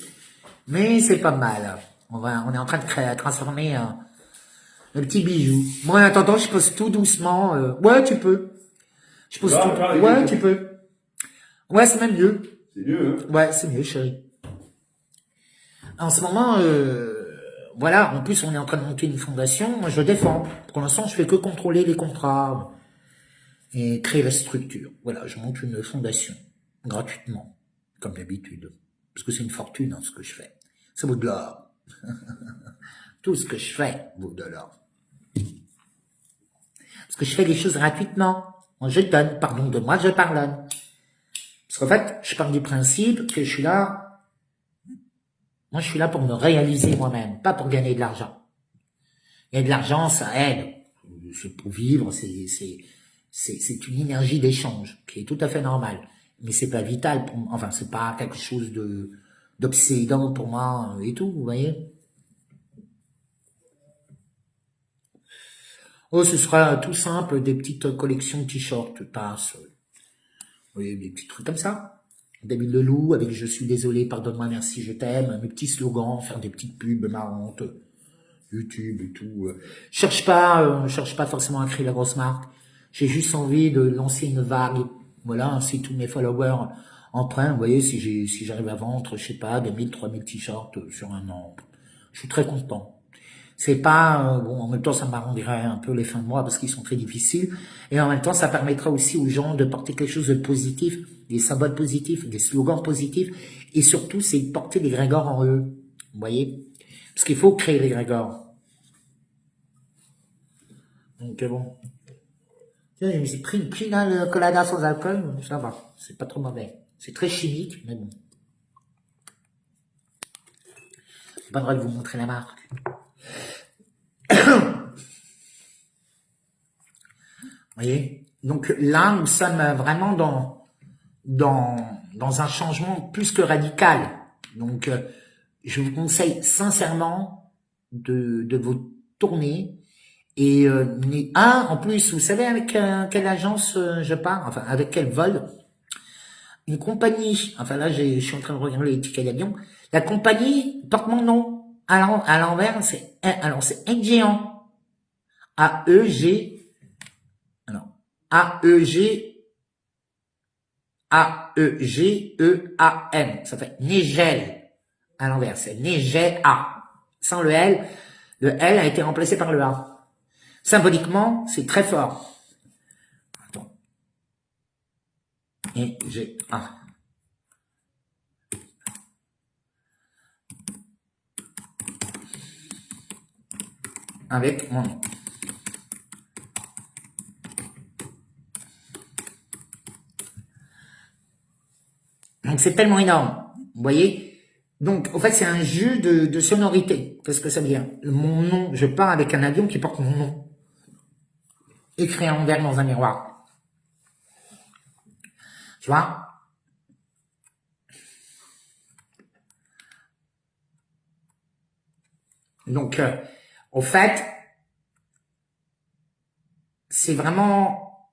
mais c'est pas mal. On est en train de transformer un petit bijou. Moi, en attendant, je pose tout doucement. Ouais, tu peux. Je pose tout. Ouais, tu peux. Ouais, c'est même mieux. C'est mieux, hein? Ouais, c'est mieux, chérie. En ce moment, voilà, en plus, on est en train de monter une fondation. Moi, je défends. Pour l'instant, je fais que contrôler les contrats et créer la structure. Voilà, je monte une fondation gratuitement, comme d'habitude. Parce que c'est une fortune, hein, ce que je fais. Ça vaut de l'or. Tout ce que je fais vaut de l'or. Parce que je fais des choses gratuitement. Moi, je donne, pardon de moi, je pardonne. Parce qu'en fait, je pars du principe que je suis là, moi je suis là pour me réaliser moi-même, pas pour gagner de l'argent. Gagner de l'argent, ça aide. C'est pour vivre, c'est une énergie d'échange, qui est tout à fait normale. Mais c'est pas vital pour moi, enfin, c'est pas quelque chose d'obsédant pour moi et tout, vous voyez. Oh, ce sera tout simple, des petites collections de t-shirts, tasses, oui, des petits trucs comme ça. David Leloup avec Je suis désolé, pardonne-moi, merci, je t'aime, mes petits slogans, faire des petites pubs marrantes, YouTube et tout. Cherche pas forcément à créer la grosse marque. J'ai juste envie de lancer une vague. Voilà, si tous mes followers en prennent, vous voyez, si j'arrive à vendre, je sais pas, 2000, 3000 t-shirts sur un an, je suis très content. C'est pas, bon, en même temps, ça m'arrondirait un peu les fins de mois parce qu'ils sont très difficiles. Et en même temps, ça permettra aussi aux gens de porter quelque chose de positif, des symboles positifs, des slogans positifs. Et surtout, c'est de porter l'égrégore en eux. Vous voyez? Parce qu'il faut créer l'égrégore. Donc, bon. Tiens, je me suis pris là, le colada sans alcool. Ça va. C'est pas trop mauvais. C'est très chimique, mais bon. J'ai pas le droit de vous montrer la marque. Vous voyez? Donc là, nous sommes vraiment dans un changement plus que radical. Donc, je vous conseille sincèrement de vous tourner. Et en plus, vous savez avec quelle agence je pars, enfin avec quel vol? Une compagnie, enfin là je suis en train de regarder les tickets d'avion, la compagnie porte mon nom. À l'envers, c'est Aegean. A-E-G, alors, A-E-G, A-E-G-E-A-N. Ça fait Negel. À l'envers, c'est Negel A. Sans le L. Le L a été remplacé par le A. Symboliquement, c'est très fort. Attends. Negea. Avec mon nom. Donc c'est tellement énorme, vous voyez. Donc en fait c'est un jeu de sonorité. Qu'est-ce que ça veut dire? Mon nom, je pars avec un avion qui porte mon nom, écrit en vert dans un miroir. Tu vois? Donc en fait, c'est vraiment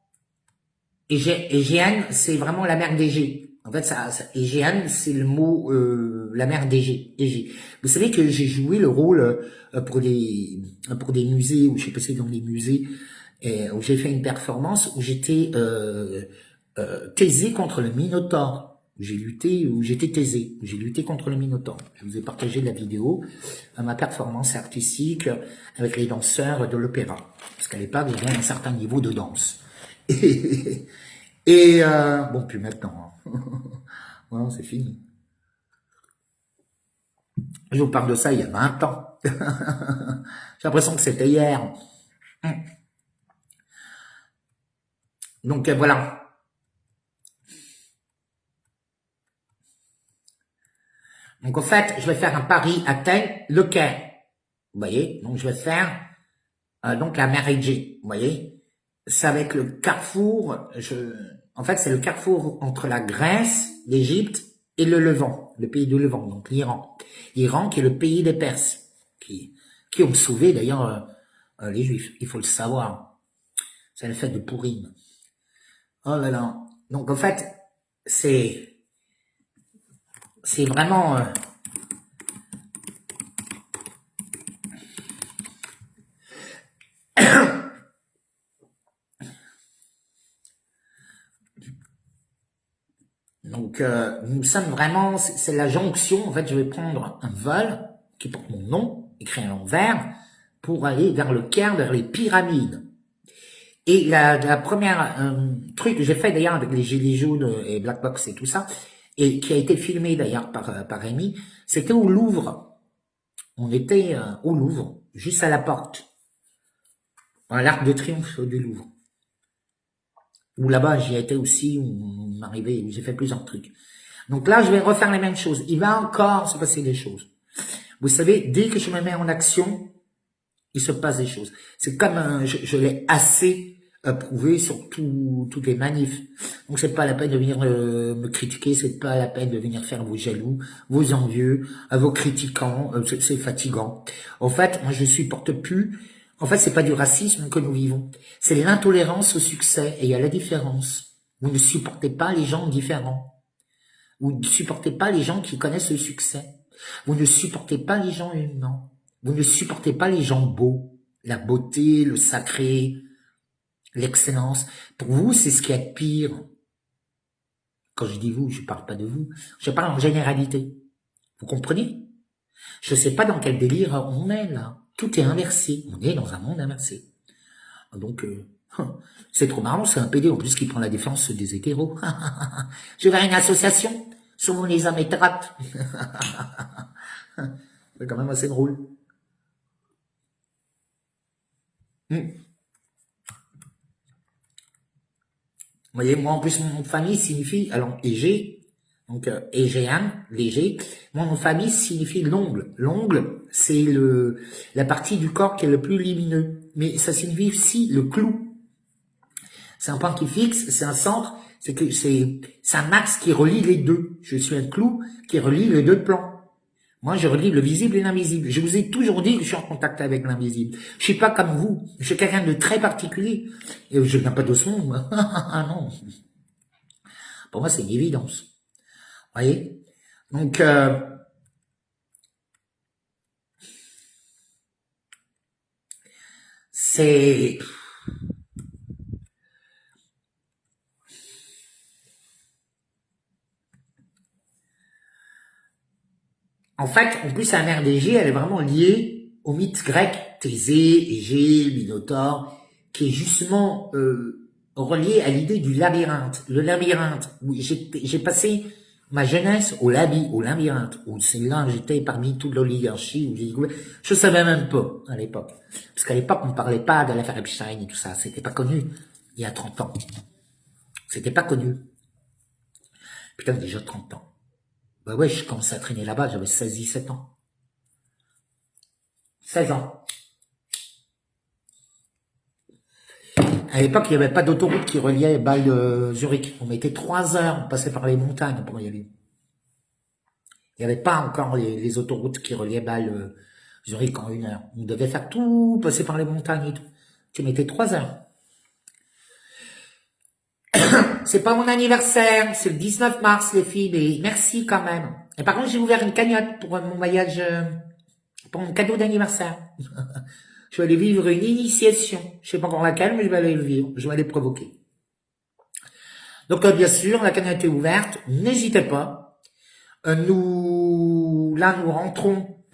Égéane, c'est vraiment la mer d'Égée. En fait, Égéane, c'est le mot la mer d'Égée. Égée. Vous savez que j'ai joué le rôle pour des musées, ou je sais pas si c'est dans des musées, où j'ai fait une performance où j'étais Thésée contre le Minotaure. Où j'étais Thésée, où j'ai lutté contre le Minotaure. Je vous ai partagé la vidéo à ma performance artistique avec les danseurs de l'opéra. Parce qu'à l'époque, j'avais un certain niveau de danse. Bon, plus maintenant. Hein. Voilà, c'est fini. Je vous parle de ça il y a 20 ans. J'ai l'impression que c'était hier. Donc voilà. Donc en fait, je vais faire un Paris-Athènes-Le Caire. Vous voyez? Donc je vais faire donc la mer Égée. Vous voyez? C'est avec le carrefour. En fait, c'est le carrefour entre la Grèce, l'Égypte et le Levant, le pays du Levant, donc l'Iran. L'Iran qui est le pays des Perses, qui ont sauvé d'ailleurs les Juifs. Il faut le savoir. C'est le fait de Pourim. Oh là là. Donc en fait, c'est vraiment donc nous sommes vraiment, c'est la jonction. En fait, je vais prendre un vol qui porte mon nom, écrit à l'envers, pour aller vers le Caire, vers les pyramides. Et la première truc que j'ai fait d'ailleurs avec les Gilets jaunes et Black Box et tout ça, et qui a été filmé d'ailleurs par Rémi, c'était au Louvre. On était au Louvre, juste à la porte, à l'Arc de Triomphe du Louvre. Où là-bas, j'y étais aussi, où j'ai fait plusieurs trucs. Donc là, je vais refaire les mêmes choses. Il va encore se passer des choses. Vous savez, dès que je me mets en action, il se passe des choses. C'est comme je l'ai assez prouvé sur toutes les manifs. Donc c'est pas la peine de venir me critiquer, c'est pas la peine de venir faire vos jaloux, vos envieux, vos critiquants, c'est fatigant. En fait, moi je supporte plus. En fait, c'est pas du racisme que nous vivons, c'est l'intolérance au succès, et il y a la différence. Vous ne supportez pas les gens différents. Vous ne supportez pas les gens qui connaissent le succès. Vous ne supportez pas les gens humains. Vous ne supportez pas les gens beaux, la beauté, le sacré, l'excellence. Pour vous, c'est ce qui est pire. Quand je dis vous, je parle pas de vous. Je parle en généralité. Vous comprenez? Je sais pas dans quel délire on est là. Tout est inversé. On est dans un monde inversé. Donc, c'est trop marrant. C'est un PD en plus qui prend la défense des hétéros. Je vais à une association. Souvent les hommes étrates. C'est quand même assez drôle. Vous voyez, moi en plus mon nom de famille signifie, alors Égée, donc Égéane, léger, mon nom de famille signifie l'ongle. L'ongle, c'est la partie du corps qui est le plus lumineux, mais ça signifie aussi le clou. C'est un point qui fixe, c'est un centre, c'est un axe qui relie les deux. Je suis un clou qui relie les deux plans. Moi, je relie le visible et l'invisible. Je vous ai toujours dit que je suis en contact avec l'invisible. Je suis pas comme vous. Je suis quelqu'un de très particulier. Et je viens pas de ce monde, moi. Ah non. Pour moi, c'est une évidence. Vous voyez? Donc, c'est... En fait, en plus, la RDG, elle est vraiment liée au mythe grec, Thésée, Égée, Minotaure, qui est justement relié à l'idée du labyrinthe. Le labyrinthe, où j'ai passé ma jeunesse au labyrinthe, où c'est là j'étais parmi toute l'oligarchie, où je savais même pas à l'époque. Parce qu'à l'époque, on ne parlait pas de l'affaire Epstein et tout ça, c'était pas connu il y a 30 ans. C'était pas connu. Putain, déjà 30 ans. Bah ouais, je commençais à traîner là-bas, j'avais 16-17 ans. 16 ans. À l'époque, il n'y avait pas d'autoroute qui reliait Bâle-Zurich. On mettait 3 heures, on passait par les montagnes pour y aller. Il n'y avait pas encore les autoroutes qui reliaient Bâle-Zurich en 1 heure. On devait faire tout, passer par les montagnes et tout. Tu mettais 3 heures. C'est pas mon anniversaire, c'est le 19 mars, les filles, mais merci quand même. Et par contre, j'ai ouvert une cagnotte pour mon voyage, pour mon cadeau d'anniversaire. Je vais aller vivre une initiation. Je sais pas encore laquelle, mais je vais aller le vivre. Je vais aller provoquer. Donc, bien sûr, la cagnotte est ouverte. N'hésitez pas. Nous rentrons,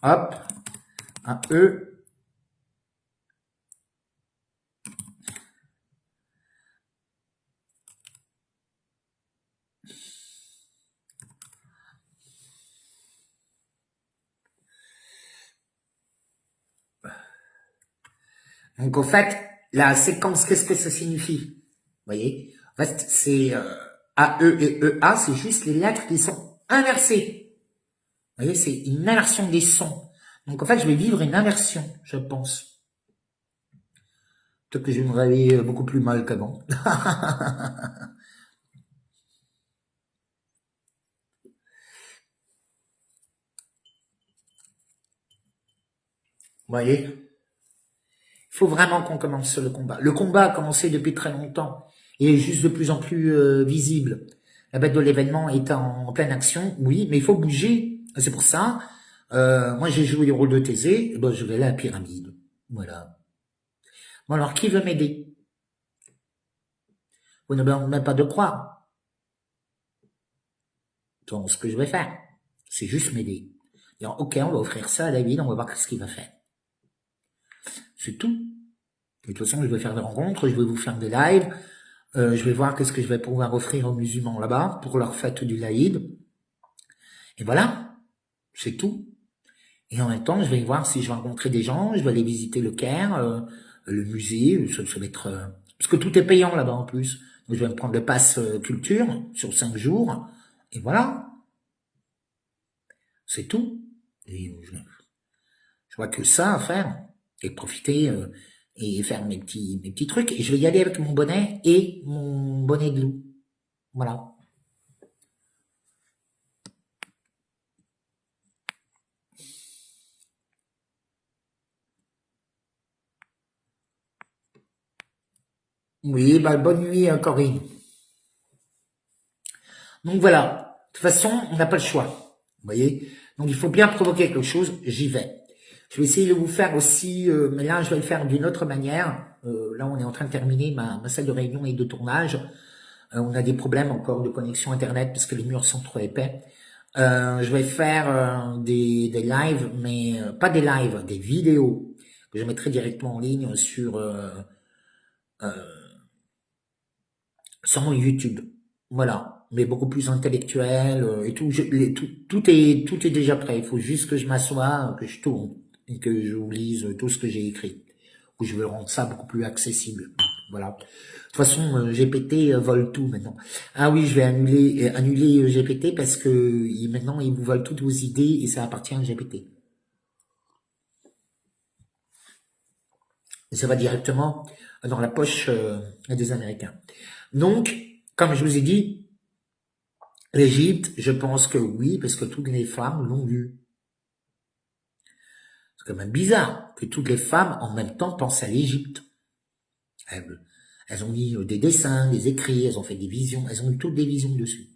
hop, un E. Donc, au fait, la séquence, qu'est-ce que ça signifie? Vous voyez? En fait, c'est A, E et E, A, c'est juste les lettres qui sont inversées. Vous voyez, c'est une inversion des sons. Donc, en fait, je vais vivre une inversion, je pense. Peut-être que je vais me réveiller beaucoup plus mal qu'avant. Vous voyez? Il faut vraiment qu'on commence le combat. Le combat a commencé depuis très longtemps et est juste de plus en plus visible. La bête de l'événement est en pleine action, oui, mais il faut bouger. C'est pour ça, moi j'ai joué le rôle de Thésée, ben, je vais aller à la pyramide. Voilà. Bon alors, qui veut m'aider? Vous ne me demandez même pas de croire. Donc, ce que je vais faire, c'est juste m'aider. Dire, ok, on va offrir ça à David, on va voir ce qu'il va faire. C'est tout. De toute façon, je vais faire des rencontres, je vais vous faire des lives, je vais voir qu'est-ce que je vais pouvoir offrir aux musulmans là-bas pour leur fête du Laïd. Et voilà, c'est tout. Et en même temps, je vais voir si je vais rencontrer des gens, je vais aller visiter le Caire, le musée, ça va être... parce que tout est payant là-bas en plus. Donc, je vais me prendre le pass culture sur 5 jours, et voilà, c'est tout. Et je vois que ça à faire, et profiter et faire mes petits trucs. Et je vais y aller avec mon bonnet et mon bonnet de loup. Voilà. Oui, bah, bonne nuit, Corinne. Donc voilà. De toute façon, on n'a pas le choix. Vous voyez? Donc il faut bien provoquer quelque chose. J'y vais. Je vais essayer de vous faire aussi, mais là je vais le faire d'une autre manière. Là on est en train de terminer ma salle de réunion et de tournage. On a des problèmes encore de connexion internet parce que les murs sont trop épais. Je vais faire des lives, mais pas des lives, des vidéos que je mettrai directement en ligne sur mon YouTube. Voilà, mais beaucoup plus intellectuel et tout, tout est déjà prêt. Il faut juste que je m'assoie, que je tourne et que je lise tout ce que j'ai écrit. Ou je vais rendre ça beaucoup plus accessible. Voilà. De toute façon, GPT vole tout maintenant. Ah oui, je vais annuler GPT parce que maintenant ils vous volent toutes vos idées et ça appartient à GPT. Et ça va directement dans la poche des Américains. Donc, comme je vous ai dit, l'Égypte, je pense que oui, parce que toutes les femmes l'ont vu. C'est quand même bizarre que toutes les femmes, en même temps, pensent à l'Égypte. Elles ont mis des dessins, des écrits, elles ont fait des visions, elles ont eu toutes des visions dessus.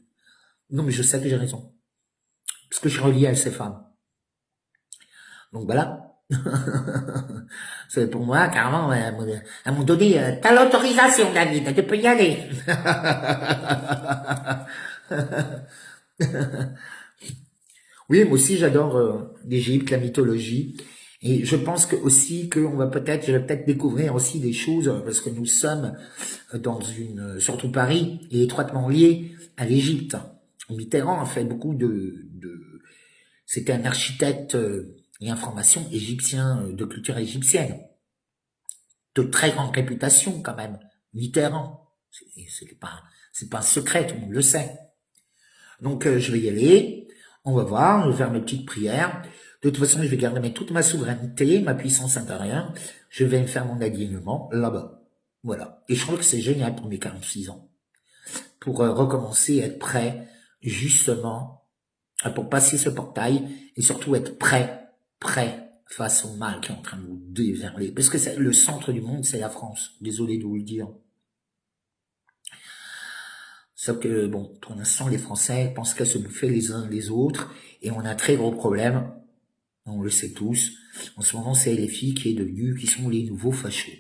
Non, mais je sais que j'ai raison. Parce que je suis relié à ces femmes. Donc voilà. C'est pour moi, carrément, elles m'ont donné, t'as l'autorisation, David, tu peux y aller. Oui, moi aussi j'adore l'Égypte, la mythologie, et je pense que aussi que je vais peut-être découvrir aussi des choses parce que nous sommes dans surtout Paris, est étroitement lié à l'Égypte. Mitterrand a fait beaucoup c'était un architecte et information égyptien de culture égyptienne, de très grande réputation quand même. Mitterrand, c'est pas un secret, tout le monde le sait. Donc je vais y aller. On va voir, je vais faire mes petites prières. De toute façon, je vais garder toute ma souveraineté, ma puissance intérieure. Je vais me faire mon alignement là-bas. Voilà. Et je trouve que c'est génial pour mes 46 ans. Pour recommencer, être prêt, justement, pour passer ce portail et surtout être prêt face au mal qui est en train de nous déverler. Parce que le centre du monde, c'est la France. Désolé de vous le dire. Sauf que, bon, pour l'instant, les Français pensent qu'à se bouffer les uns les autres, et on a un très gros problème, on le sait tous. En ce moment, c'est les filles qui est devenue, qui sont les nouveaux fachos.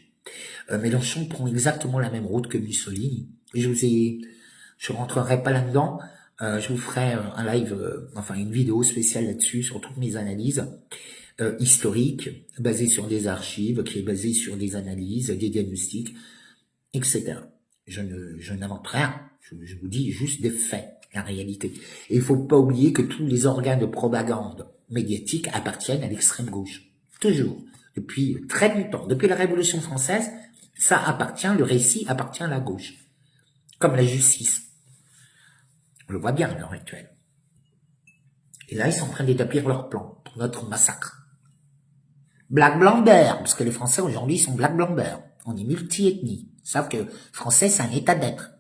Mélenchon prend exactement la même route que Mussolini. Je rentrerai pas là-dedans, je vous ferai un live, enfin une vidéo spéciale là-dessus, sur toutes mes analyses historiques, basées sur des archives, qui est basée sur des analyses, des diagnostics, etc. Je n'invente rien. Je vous dis juste des faits, la réalité. Et il faut pas oublier que tous les organes de propagande médiatique appartiennent à l'extrême gauche. Toujours. Depuis très longtemps. Depuis la Révolution française, le récit appartient à la gauche. Comme la justice. On le voit bien à l'heure actuelle. Et là, ils sont en train d'établir leur plan pour notre massacre. Black Blamber, parce que les Français aujourd'hui sont Black Blamber. On est multi-ethnie. Ils savent que français, c'est un état d'être.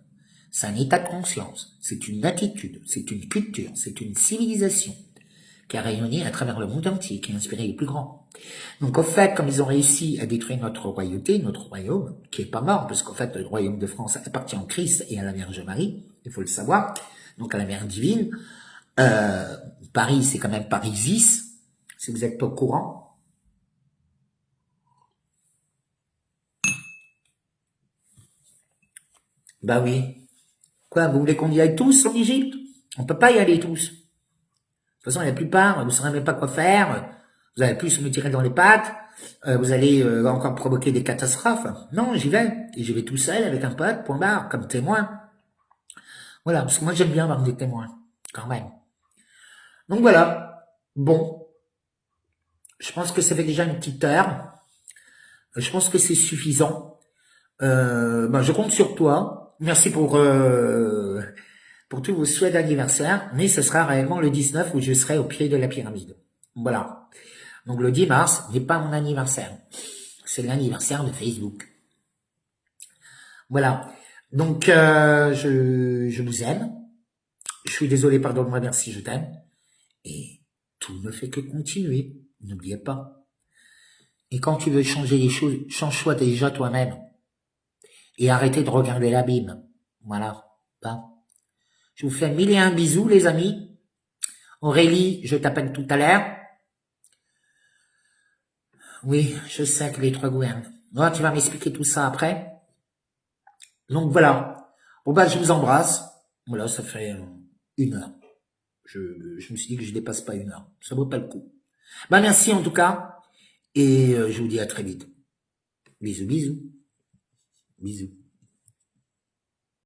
C'est un état de conscience, c'est une attitude, c'est une culture, c'est une civilisation qui a rayonné à travers le monde entier, qui a inspiré les plus grands. Donc au fait, comme ils ont réussi à détruire notre royauté, notre royaume, qui est pas mort, parce qu'en fait le royaume de France appartient au Christ et à la Vierge Marie, il faut le savoir, donc à la Mère divine. Paris, c'est quand même Parisis, si vous n'êtes pas au courant. Bah oui. Quoi, vous voulez qu'on y aille tous en Égypte? On peut pas y aller tous. De toute façon, la plupart, vous ne saurez même pas quoi faire. Vous allez plus me tirer dans les pattes. Vous allez encore provoquer des catastrophes. Non, j'y vais. Et j'y vais tout seul avec un pote, point barre, comme témoin. Voilà, parce que moi j'aime bien avoir des témoins, quand même. Donc voilà. Bon. Je pense que ça fait déjà une petite heure. Je pense que c'est suffisant. Je compte sur toi. Merci pour tous vos souhaits d'anniversaire, mais ce sera réellement le 19 où je serai au pied de la pyramide. Voilà. Donc le 10 mars n'est pas mon anniversaire. C'est l'anniversaire de Facebook. Voilà. Donc je vous aime. Je suis désolé, pardonne-moi, merci, je t'aime. Et tout ne fait que continuer. N'oubliez pas. Et quand tu veux changer les choses, change-toi déjà toi-même. Et arrêtez de regarder l'abîme. Voilà. Je vous fais 1001 bisous, les amis. Aurélie, je t'appelle tout à l'heure. Oui, je sais que les trois gouvernent. Oh, tu vas m'expliquer tout ça après. Donc voilà. Bon je vous embrasse. Voilà, ça fait 1 heure. Je me suis dit que je dépasse pas 1 heure. Ça vaut pas le coup. Merci en tout cas. Et je vous dis à très vite. Bisous, bisous. Bisous.